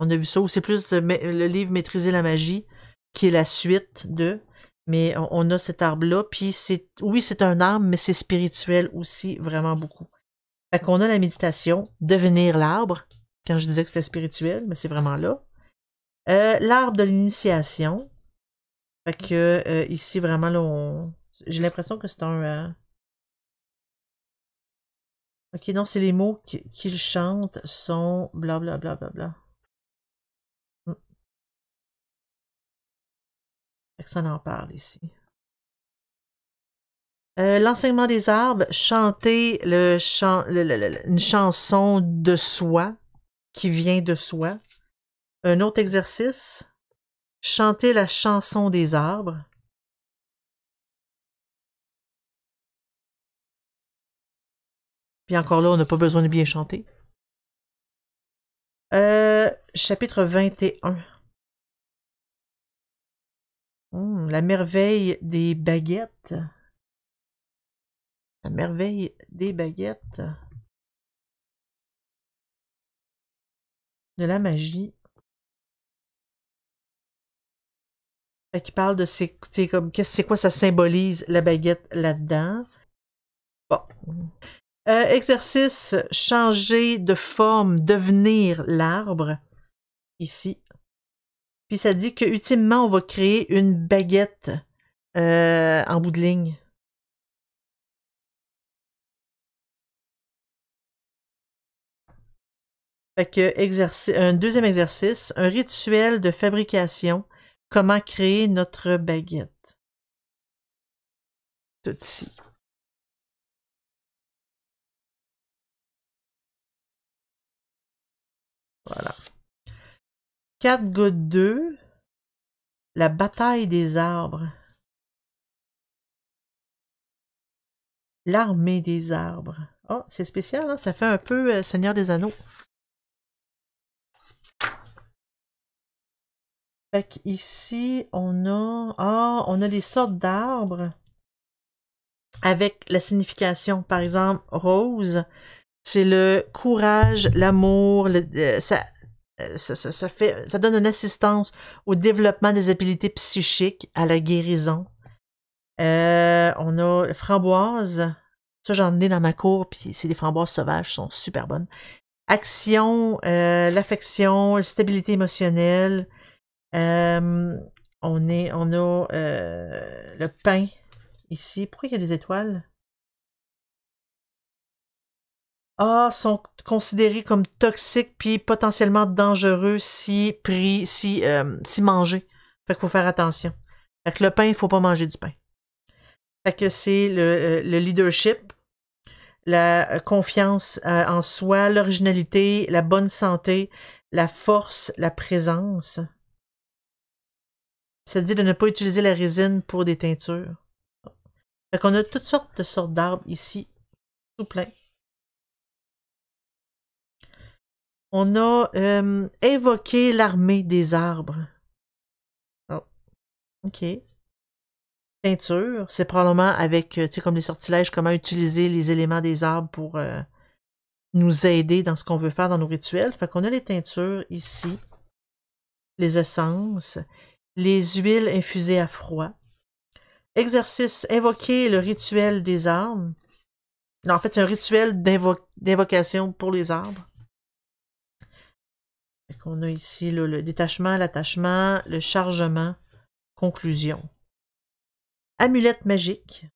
On a vu ça, ou c'est plus le livre Maîtriser la magie, qui est la suite de... Mais on a cet arbre-là, puis oui, c'est un arbre, mais c'est spirituel aussi, vraiment beaucoup. Fait qu'on a la méditation, devenir l'arbre. Quand je disais que c'était spirituel, mais c'est vraiment là. L'arbre de l'initiation. Fait que ici, vraiment, là, j'ai l'impression que c'est un... Ok, non, c'est les mots qu'il chante sont blablabla. Bla, bla, bla. Fait que ça en parle ici. L'enseignement des arbres, chanter une chanson de soi, qui vient de soi. Un autre exercice, chanter la chanson des arbres. Puis encore là, on n'a pas besoin de bien chanter. Chapitre 21. La merveille des baguettes. La merveille des baguettes. De la magie. Fait qu'il parle de c'est quoi ça symbolise la baguette là-dedans. Bon. Exercice, changer de forme, devenir l'arbre. Ici. Puis ça dit que ultimement, on va créer une baguette en bout de ligne. Fait que un deuxième exercice, un rituel de fabrication. Comment créer notre baguette. Tout ici. Voilà. 4 gouttes 2. La bataille des arbres. L'armée des arbres. Oh, c'est spécial, hein? Ça fait un peu Seigneur des Anneaux. Fait qu'ici, on a les sortes d'arbres avec la signification. Par exemple, rose, c'est le courage, l'amour, ça donne une assistance au développement des habiletés psychiques, à la guérison. On a framboise. Ça, j'en ai dans ma cour, puis c'est des framboises sauvages, sont super bonnes. Action, l'affection, la stabilité émotionnelle. On a le pain ici. Pourquoi il y a des étoiles? Ah, sont considérés comme toxiques puis potentiellement dangereux si mangés. Fait qu'il faut faire attention. Fait que le pain, il faut pas manger du pain. Fait que c'est le leadership, la confiance en soi, l'originalité, la bonne santé, la force, la présence. Ça dit de ne pas utiliser la résine pour des teintures. Fait qu'on a toutes sortes d'arbres ici, tout plein. On a invoqué l'armée des arbres. Oh, ok. Teinture, c'est probablement avec, tu sais, comme les sortilèges, comment utiliser les éléments des arbres pour nous aider dans ce qu'on veut faire dans nos rituels. Fait qu'on a les teintures ici, les essences, les huiles infusées à froid. Exercice, invoquer le rituel des arbres. Non, en fait, c'est un rituel d'invocation pour les arbres. Fait qu'on a ici là, le détachement, l'attachement, le chargement, conclusion. Amulette magique.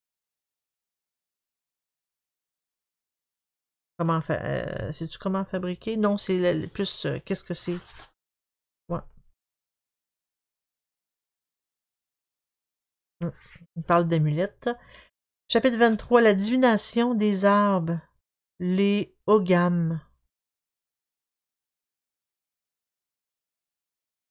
Comment faire? Sais-tu comment fabriquer? Non, c'est plus qu'est-ce que c'est? Ouais. On parle d'amulette. Chapitre 23, la divination des arbres. Les Ogam.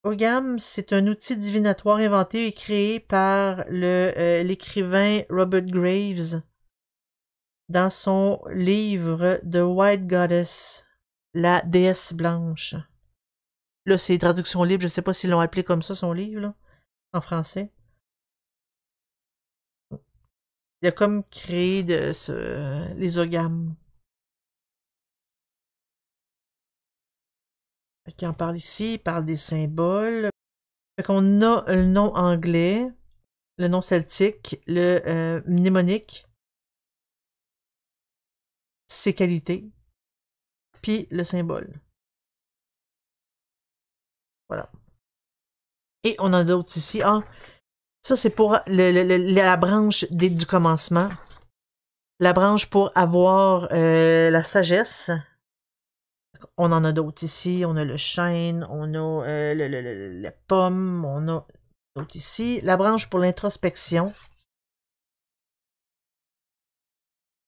Ogam, c'est un outil divinatoire inventé et créé par l'écrivain Robert Graves dans son livre The White Goddess, la déesse blanche. Là, c'est traduction libre, je ne sais pas s'ils l'ont appelé comme ça, son livre, là, en français. Il a comme créé les Ogam. Qui en parle ici, il parle des symboles. Fait qu'on a le nom anglais. le nom celtique, le mnémonique, ses qualités, puis le symbole. Voilà. Et on en a d'autres ici. Ah, ça c'est pour la branche du commencement. La branche pour avoir la sagesse. On en a d'autres ici. On a le chêne, on a la pomme, on a d'autres ici. La branche pour l'introspection.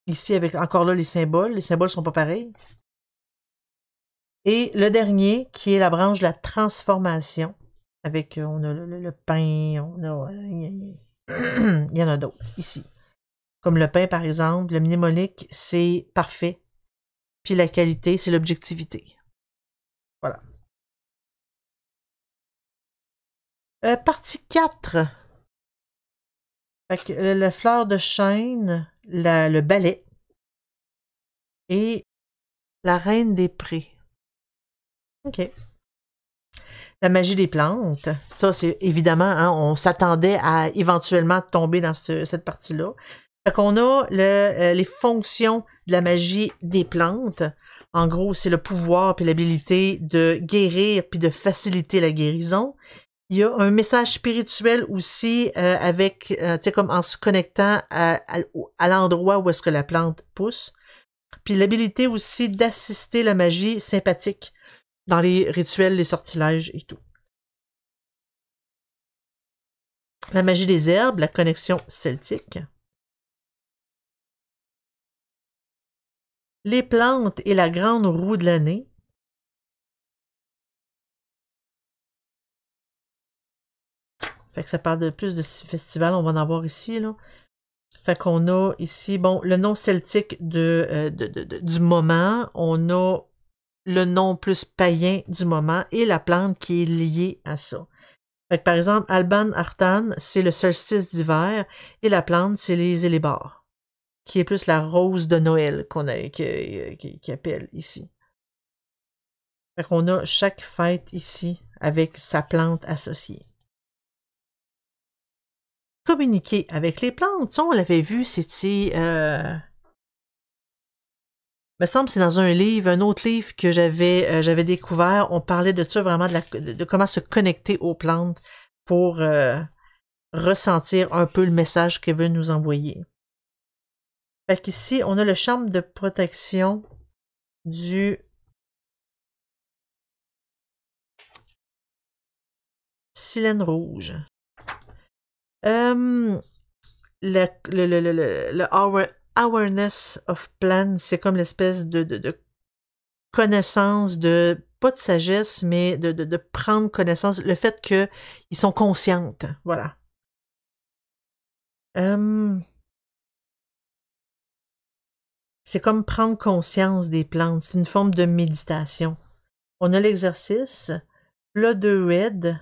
Ici, avec encore là les symboles. Les symboles sont pas pareils. Et le dernier, qui est la branche de la transformation. Avec, on a le pain, on a... il y en a d'autres ici. Comme le pain, par exemple, le mnémonique, c'est parfait. Puis la qualité, c'est l'objectivité. Voilà. Partie 4. Fait que, la fleur de chêne, le balai et la reine des prés. OK. La magie des plantes. Ça, c'est évidemment, hein, on s'attendait à éventuellement tomber dans cette partie-là. Fait qu'on a les fonctions de la magie des plantes. En gros, c'est le pouvoir puis l'habilité de guérir puis de faciliter la guérison. Il y a un message spirituel aussi avec, tu sais, comme en se connectant à l'endroit où est-ce que la plante pousse. Puis l'habilité aussi d'assister la magie sympathique dans les rituels, les sortilèges et tout. La magie des herbes, la connexion celtique. Les plantes et la grande roue de l'année. Fait que ça parle de plus de festivals, on va en avoir ici, là. Fait qu'on a ici, bon, le nom celtique du moment, on a le nom plus païen du moment et la plante qui est liée à ça. Fait que, par exemple, Alban Artan, c'est le solstice d'hiver et la plante, c'est les élébores, qui est plus la rose de Noël qui appelle ici. Fait qu'on a chaque fête ici avec sa plante associée. Communiquer avec les plantes, ça on l'avait vu, c'était... me semble que c'est dans un livre, un autre livre que j'avais découvert. On parlait de ça vraiment, de comment se connecter aux plantes pour ressentir un peu le message qu'elle veut nous envoyer. Fait qu'ici, on a le charme de protection du silène rouge. Le awareness of plan, c'est comme l'espèce de connaissance, pas de sagesse, mais de prendre connaissance, le fait qu'ils sont conscientes. Voilà. C'est comme prendre conscience des plantes. C'est une forme de méditation. On a l'exercice. L'Odeued,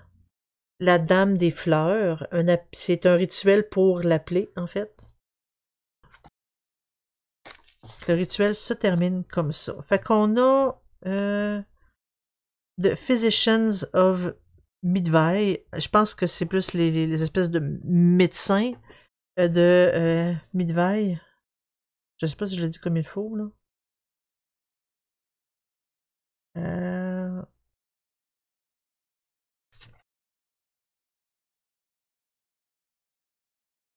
la dame des fleurs. C'est un rituel pour l'appeler, en fait. Le rituel se termine comme ça. Fait qu'on a The Physicians of Midvay. Je pense que c'est plus les espèces de médecins de Midvay. Je sais pas si je le dis comme il faut, là.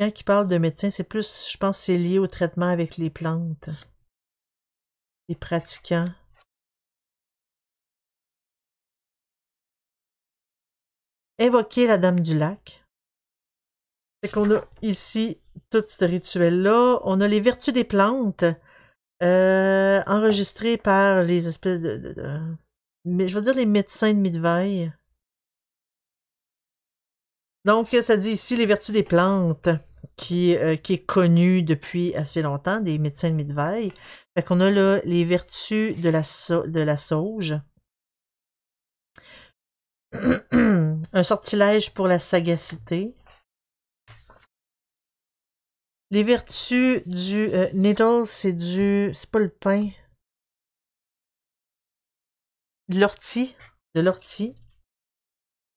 Quand il parle de médecin, c'est plus, je pense, c'est lié au traitement avec les plantes. Les pratiquants. Invoquer la Dame du Lac. Fait qu'on a ici tout ce rituel-là. On a les vertus des plantes enregistrées par les espèces mais je veux dire les médecins de Midvay. Donc, ça dit ici les vertus des plantes qui est connu depuis assez longtemps, des médecins de Midvay. Fait qu'on a là les vertus de la sauge. Un sortilège pour la sagacité. Les vertus du needle, c'est pas le pain. De l'ortie.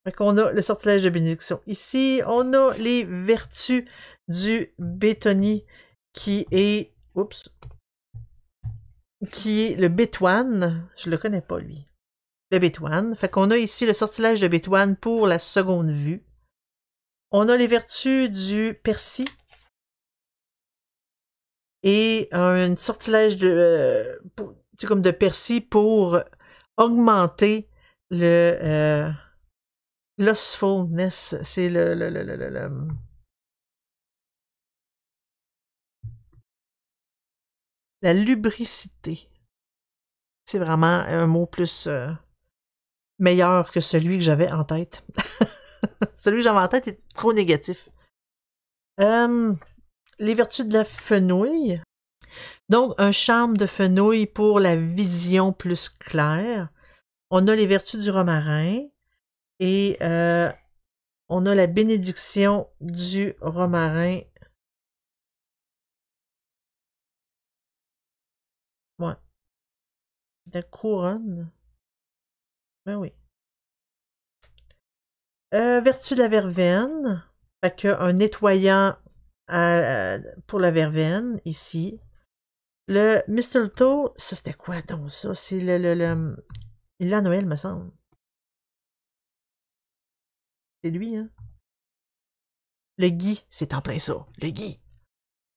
Fait qu'on a le sortilège de bénédiction. Ici, on a les vertus du bétonnier qui est... Oups. Qui est le Bétoine. Je le connais pas, lui. Le Bétoine. Fait qu'on a ici le sortilège de Bétoine pour la seconde vue. On a les vertus du persil. Et un sortilège de... comme de persil pour augmenter le... Lustfulness, c'est la lubricité. C'est vraiment un mot plus meilleur que celui que j'avais en tête. Celui que j'avais en tête est trop négatif. Les vertus de la fenouil. Donc, un charme de fenouil pour la vision plus claire. On a les vertus du romarin. Et on a la bénédiction du romarin. Ouais. La couronne. Ben oui. Vertu de la verveine. Fait que un nettoyant pour la verveine, ici. Le mistletoe, ça c'était quoi donc ça? C'est il est à Noël, me semble. C'est lui, hein? Le gui, c'est en plein ça. Le gui.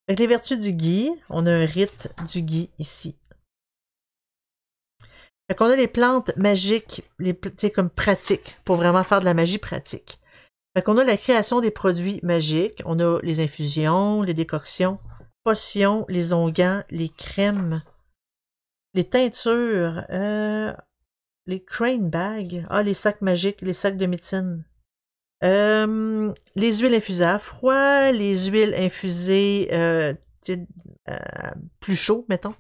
Avec les vertus du gui, on a un rite du gui ici. Fait qu'on a les plantes magiques, comme pratiques, pour vraiment faire de la magie pratique. Fait qu'on a la création des produits magiques, on a les infusions, les décoctions, potions, les onguents, les crèmes, les teintures, les crane bags, les sacs magiques, les sacs de médecine. Les huiles infusées à froid, les huiles infusées plus chaud, mettons,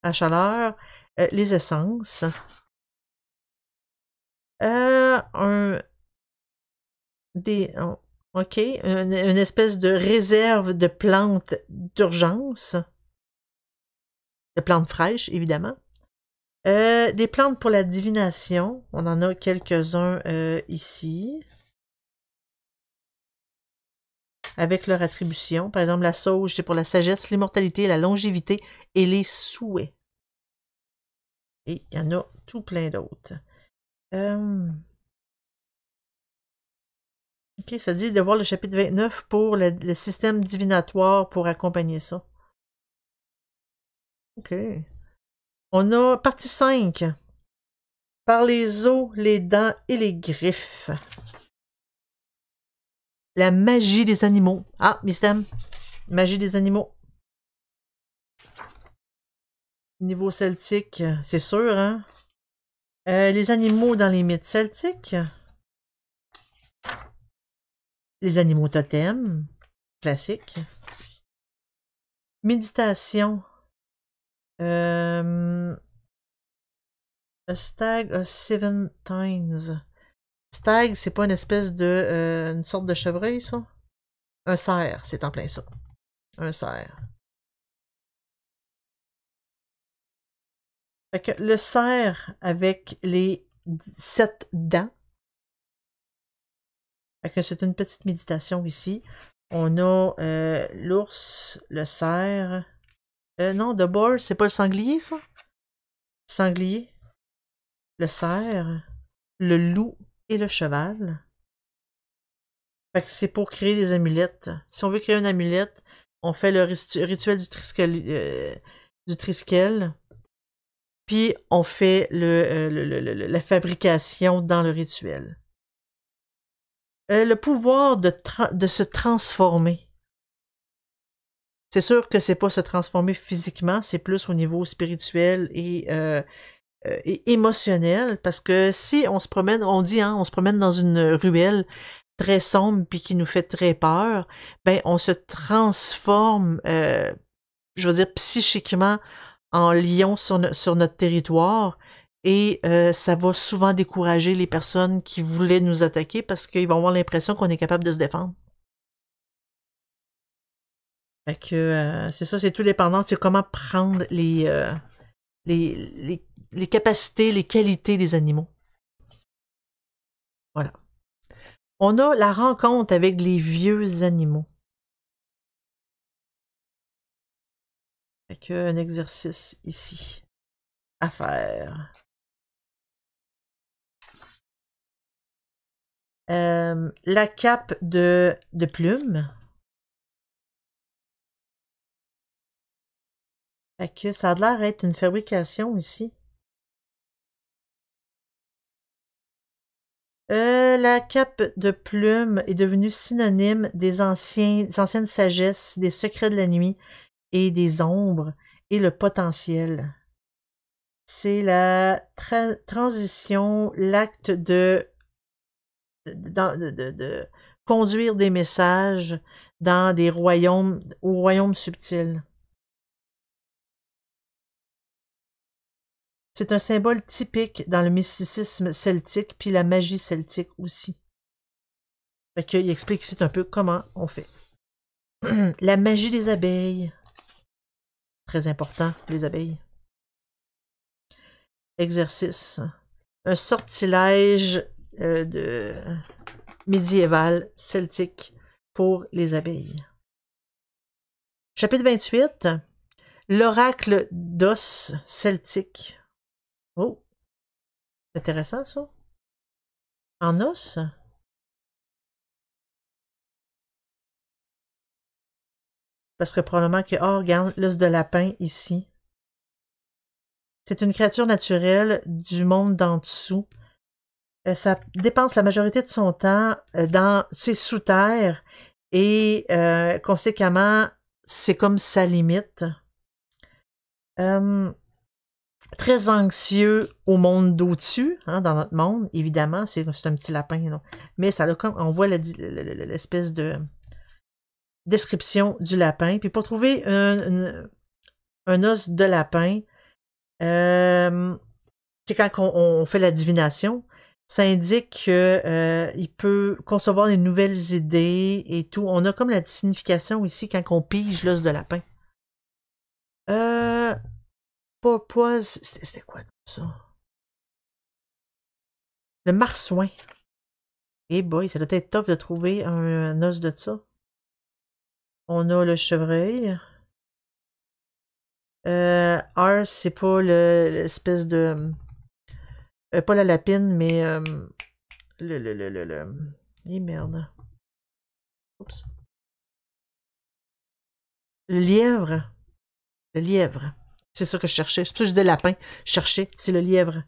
à chaleur, les essences. OK, une espèce de réserve de plantes d'urgence. De plantes fraîches, évidemment. Des plantes pour la divination. On en a quelques-uns ici. Avec leur attribution. Par exemple, la sauge, c'est pour la sagesse, l'immortalité, la longévité et les souhaits. Et il y en a tout plein d'autres. OK, ça dit de voir le chapitre 29 pour le système divinatoire pour accompagner ça. OK. On a partie 5. Par les os, les dents et les griffes. La magie des animaux. Ah, Mistem. Magie des animaux. Niveau celtique, c'est sûr, hein? Les animaux dans les mythes celtiques. Les animaux totems. Classique. Méditation. A stag of 7 times. Stag, c'est pas une espèce de... une sorte de chevreuil, ça? Un cerf, c'est en plein ça. Un cerf. Fait que le cerf avec les 7 dents. Fait que c'est une petite méditation ici. On a l'ours, le cerf. Non, the boar, c'est pas le sanglier, ça? Sanglier. Le cerf. Le loup et le cheval. Fait que c'est pour créer des amulettes. Si on veut créer une amulette, on fait le rituel du triskel. Puis on fait la fabrication dans le rituel. Le pouvoir de se transformer. C'est sûr que c'est pas se transformer physiquement, c'est plus au niveau spirituel et émotionnel, parce que si on se promène, on dit, hein, on se promène dans une ruelle très sombre puis qui nous fait très peur, ben on se transforme, je veux dire psychiquement, en lion sur notre territoire, et ça va souvent décourager les personnes qui voulaient nous attaquer parce qu'ils vont avoir l'impression qu'on est capable de se défendre. Fait que c'est ça, c'est tout dépendant, c'est comment prendre les capacités, les qualités des animaux. Voilà. On a la rencontre avec les vieux animaux. Fait un exercice ici à faire. La cape de plume. Fait que ça a l'air d'être une fabrication ici. La cape de plume est devenue synonyme des anciennes sagesses, des secrets de la nuit et des ombres et le potentiel. C'est la transition, l'acte de conduire des messages dans des royaumes, au royaume subtil. C'est un symbole typique dans le mysticisme celtique puis la magie celtique aussi. Fait qu'il explique ici un peu comment on fait. La magie des abeilles. Très important, les abeilles. Exercice. Un sortilège médiéval celtique pour les abeilles. Chapitre 28. L'oracle d'os celtique. Oh! C'est intéressant, ça. En os? Parce que probablement que, oh, regarde, l'os de lapin ici. C'est une créature naturelle du monde d'en dessous. Ça dépense la majorité de son temps dans ses sous-terres et conséquemment, c'est comme sa limite. Très anxieux au monde d'au-dessus, hein, dans notre monde, évidemment, c'est un petit lapin, là. Mais ça a comme, on voit l'espèce de description du lapin. Puis pour trouver un os de lapin, c'est quand on fait la divination, ça indique qu'il peut concevoir des nouvelles idées et tout. On a comme la signification ici quand on pige l'os de lapin. C'était quoi ça? Le marsouin. Eh boy, ça doit être tough de trouver un os de ça. On a le chevreuil. Ars, c'est pas l'espèce de... pas la lapine, mais eh merde. Oups. Le lièvre. Le lièvre. C'est ça que je cherchais. C'est tout, je disais lapin. Je cherchais. C'est le lièvre.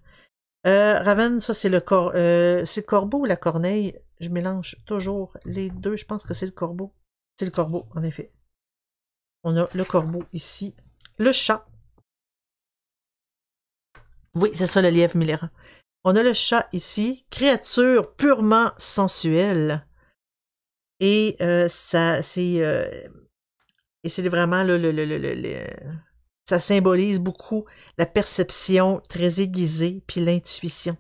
Raven, ça, c'est le corbeau ou la corneille? Je mélange toujours les deux. Je pense que c'est le corbeau. C'est le corbeau, en effet. On a le corbeau ici. Le chat. Oui, c'est ça, le lièvre Millera. On a le chat ici. Créature purement sensuelle. Et ça, c'est vraiment ça symbolise beaucoup la perception très aiguisée puis l'intuition.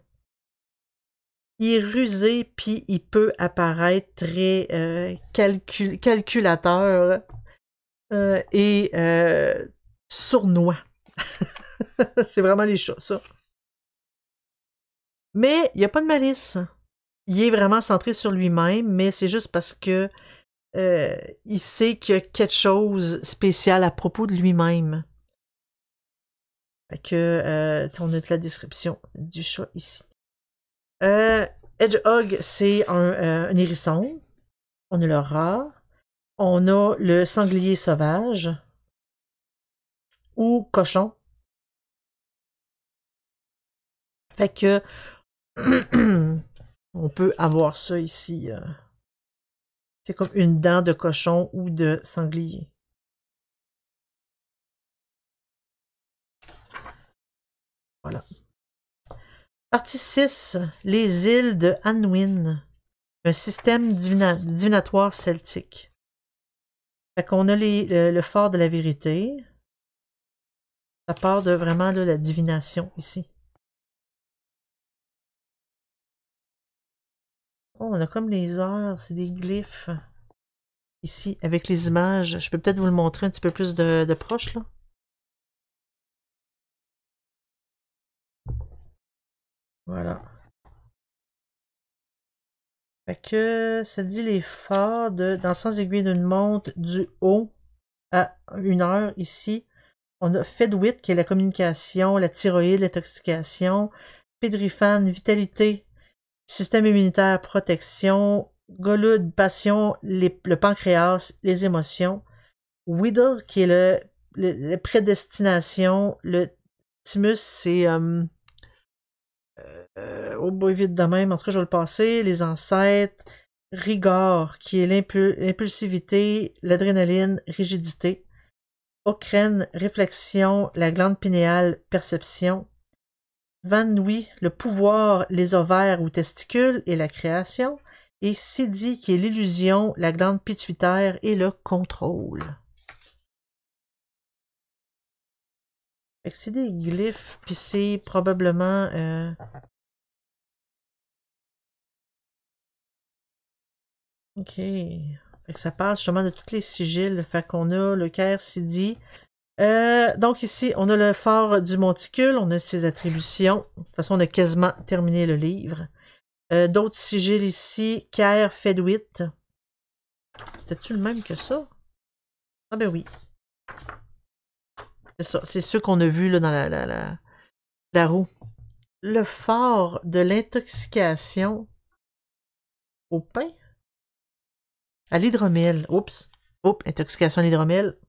Il est rusé puis il peut apparaître très calculateur et sournois. C'est vraiment les chats, ça. Mais il n'y a pas de malice. Il est vraiment centré sur lui-même, mais c'est juste parce que il sait qu'il y a quelque chose de spécial à propos de lui-même. Fait que on a de la description du chat ici. Hedgehog, c'est un hérisson. On a le rat. On a le sanglier sauvage. Ou cochon. Fait que on peut avoir ça ici. C'est comme une dent de cochon ou de sanglier. Voilà. Partie 6. Les îles de Anwin. Un système divinatoire celtique. Fait qu'on a le fort de la vérité. Ça part de vraiment là, la divination ici. Oh, on a comme les heures, c'est des glyphes. Ici, avec les images. Je peux peut-être vous le montrer un petit peu plus de proche, là. Voilà. Fait que ça dit les phares dans le sens aiguille d'une montre du haut à 1 heure ici. On a Fedwit qui est la communication, la thyroïde, l'intoxication, Pédriphane, vitalité, système immunitaire, protection, Golude, passion, le pancréas, les émotions. Whittle qui est le prédestination, le Thymus c'est au bout vite de même, en tout cas je vais le passer, les ancêtres, Rigor qui est l'impulsivité, l'adrénaline, rigidité, Ochrène, réflexion, la glande pinéale, perception, Van Nuy, le pouvoir, les ovaires ou testicules et la création, et Sidi qui est l'illusion, la glande pituitaire et le contrôle. Fait que c'est des glyphes, puis c'est probablement ok. Fait que ça parle justement de tous les sigils. Fait qu'on a le Caire Sidi. Donc ici, on a le phare du monticule, on a ses attributions. De toute façon, on a quasiment terminé le livre. D'autres sigils ici, Caire Fedwit. C'était-tu le même que ça? Ah ben oui. C'est ça, c'est ceux qu'on a vus là, dans la roue. Le phare de l'intoxication au pain? À l'hydromel. Oups. Oups, intoxication à l'hydromel.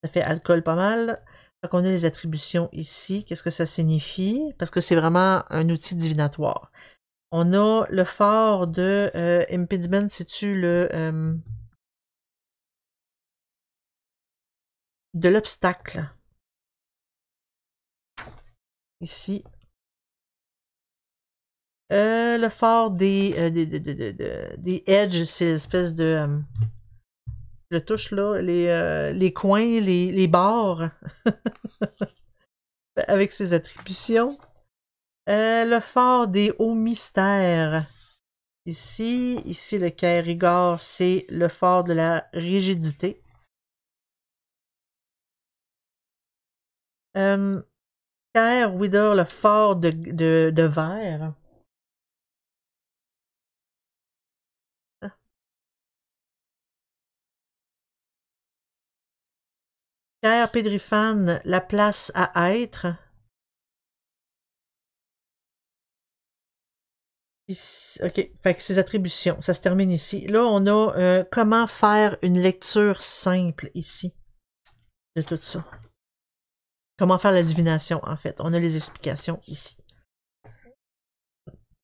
Ça fait alcool pas mal. Fait qu'on a les attributions ici. Qu'est-ce que ça signifie? Parce que c'est vraiment un outil divinatoire. On a le phare de impediment, c'est-tu de l'obstacle. Ici. Le phare des edges, c'est l'espèce de... je touche là, les coins, les bords, avec ses attributions. Le phare des hauts mystères. Ici, le Kérigor, c'est le phare de la rigidité. Caer Wither, le phare de verre. Caer Pédriphane, la place à être. Ici, ok, fait que ses attributions, ça se termine ici. Là, on a comment faire une lecture simple ici de tout ça. Comment faire la divination, en fait. On a les explications ici.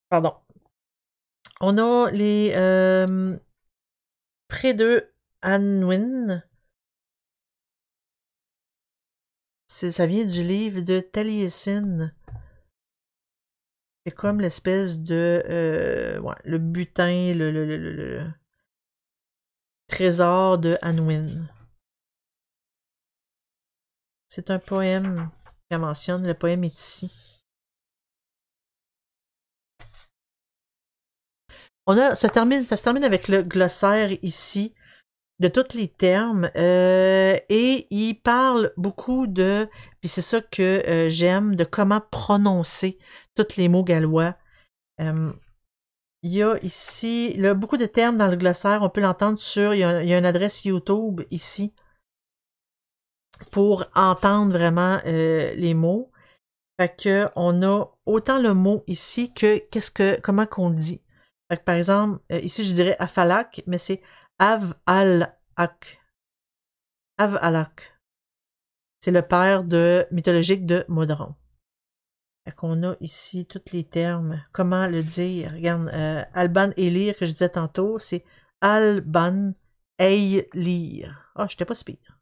Pardon. On a les près de Anwin. Ça vient du livre de Taliesin. C'est comme l'espèce de ouais, le butin, le trésor de Anwin. C'est un poème qu'elle mentionne. Le poème est ici. Ça se termine avec le glossaire ici de tous les termes et il parle beaucoup puis c'est ça que j'aime, de comment prononcer tous les mots gallois. Il y a ici beaucoup de termes dans le glossaire, on peut l'entendre il y a une adresse YouTube ici pour entendre vraiment les mots. Fait que on a autant le mot ici que comment qu'on dit. Fait que par exemple, ici je dirais Afalak, mais c'est Av-al-ak. Av-alak. C'est le père mythologique de Modron. Fait qu'on a ici tous les termes. Comment le dire? Regarde, Alban Elir que je disais tantôt, c'est Alban Eilir. Ah, j'étais pas si pire.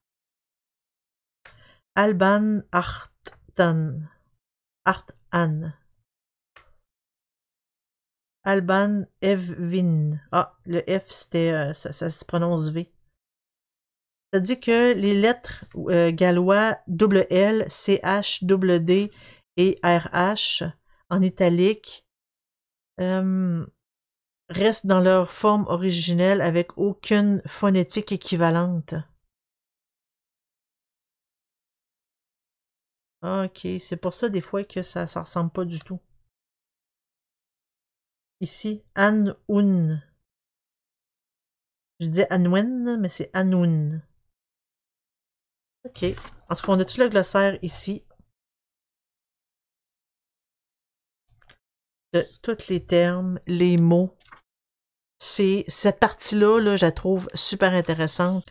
Alban Artan. Artan. Alban Evvin. Ah, le F, c'était ça se prononce V. Ça dit que les lettres gallois double L, CH, double D et RH en italique restent dans leur forme originelle avec aucune phonétique équivalente. Ok, c'est pour ça des fois que ça ressemble pas du tout. Ici, An-un. Je disais Anwen, mais c'est Anoun. OK. En tout cas, on a tout le glossaire ici. De tous les termes, les mots. Cette partie-là, là, je la trouve super intéressante.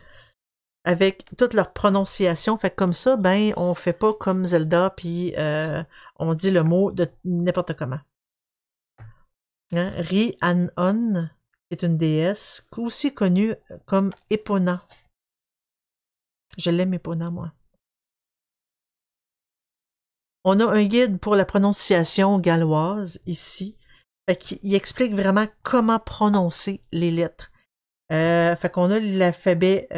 Avec toute leur prononciation. Fait que comme ça, ben, on fait pas comme Zelda, puis on dit le mot de n'importe comment. Hein? Ri-an-on est une déesse, aussi connue comme Epona. Je l'aime Epona, moi. On a un guide pour la prononciation galloise, ici. Fait qu'il explique vraiment comment prononcer les lettres. Fait qu'on a l'alphabet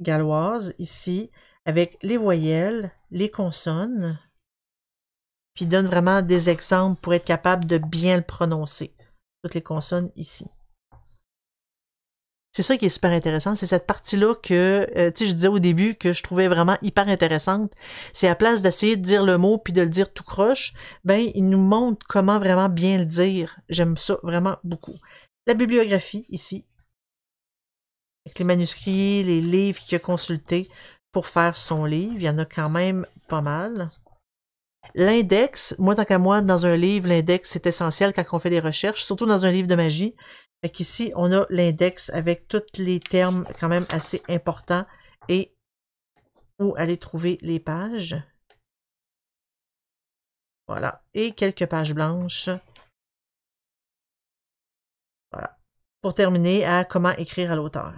galloise, ici, avec les voyelles, les consonnes, puis donne vraiment des exemples pour être capable de bien le prononcer. Toutes les consonnes ici. C'est ça qui est super intéressant, c'est cette partie-là que, tu sais, je disais au début que je trouvais vraiment hyper intéressante. C'est à place d'essayer de dire le mot puis de le dire tout croche, ben, il nous montre comment vraiment bien le dire. J'aime ça vraiment beaucoup. La bibliographie, ici, avec les manuscrits, les livres qu'il a consultés pour faire son livre. Il y en a quand même pas mal. L'index, moi, tant qu'à moi, dans un livre, l'index, c'est essentiel quand on fait des recherches, surtout dans un livre de magie. Fait qu'ici, on a l'index avec tous les termes quand même assez importants et où aller trouver les pages. Voilà. Et quelques pages blanches. Voilà. Pour terminer à comment écrire à l'auteur.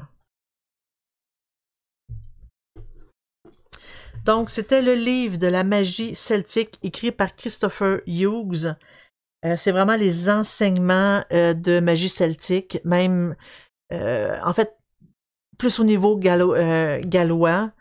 Donc, c'était le livre de la magie celtique écrit par Christopher Hughes. C'est vraiment les enseignements de magie celtique, même, en fait, plus au niveau gallois.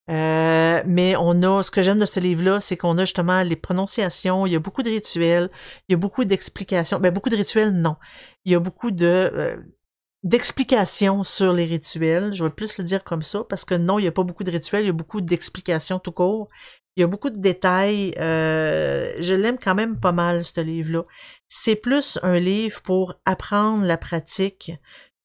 Mais on a, ce que j'aime de ce livre-là, c'est qu'on a justement les prononciations, il y a beaucoup de rituels, il y a beaucoup d'explications. Ben, beaucoup de rituels, non. Il y a beaucoup d'explications sur les rituels. Je vais plus le dire comme ça, parce que non, il n'y a pas beaucoup de rituels, il y a beaucoup d'explications tout court. Il y a beaucoup de détails. Je l'aime quand même pas mal, ce livre-là. C'est plus un livre pour apprendre la pratique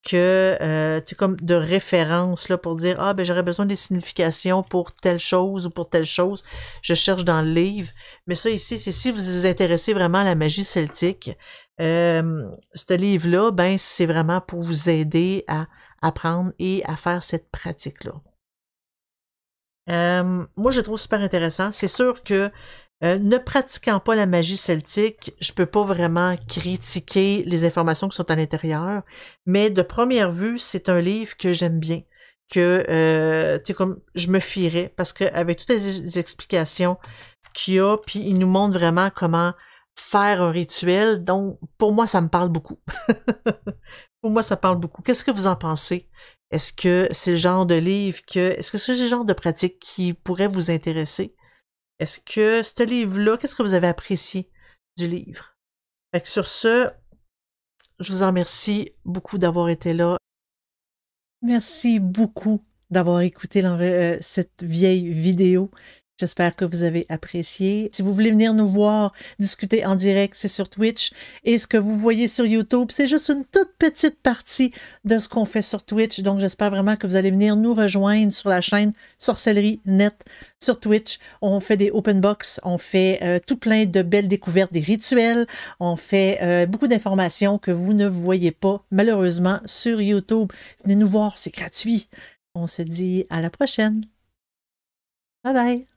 que, tu sais, comme de référence, là, pour dire, ah, ben, j'aurais besoin des significations pour telle chose ou pour telle chose. Je cherche dans le livre. Mais ça, ici, c'est si vous vous intéressez vraiment à la magie celtique, ce livre-là, ben, c'est vraiment pour vous aider à apprendre et à faire cette pratique-là. Moi, je le trouve super intéressant. C'est sûr que ne pratiquant pas la magie celtique, je peux pas vraiment critiquer les informations qui sont à l'intérieur, mais de première vue, c'est un livre que j'aime bien, que tu sais, comme je me fierais, parce que avec toutes les explications qu'il y a, puis il nous montre vraiment comment faire un rituel, donc pour moi, ça me parle beaucoup. Pour moi, ça parle beaucoup. Qu'est-ce que vous en pensez? Est-ce que c'est le genre de livre est-ce que c'est le genre de pratique qui pourrait vous intéresser? Est-ce que ce livre-là, qu'est-ce que vous avez apprécié du livre? Fait que sur ce, je vous en remercie beaucoup d'avoir été là. Merci beaucoup d'avoir écouté cette vieille vidéo. J'espère que vous avez apprécié. Si vous voulez venir nous voir, discuter en direct, c'est sur Twitch. Et ce que vous voyez sur YouTube, c'est juste une toute petite partie de ce qu'on fait sur Twitch. Donc, j'espère vraiment que vous allez venir nous rejoindre sur la chaîne Sorcellerie Net sur Twitch. On fait des open box, on fait tout plein de belles découvertes, des rituels. On fait beaucoup d'informations que vous ne voyez pas, malheureusement, sur YouTube. Venez nous voir, c'est gratuit. On se dit à la prochaine. Bye bye!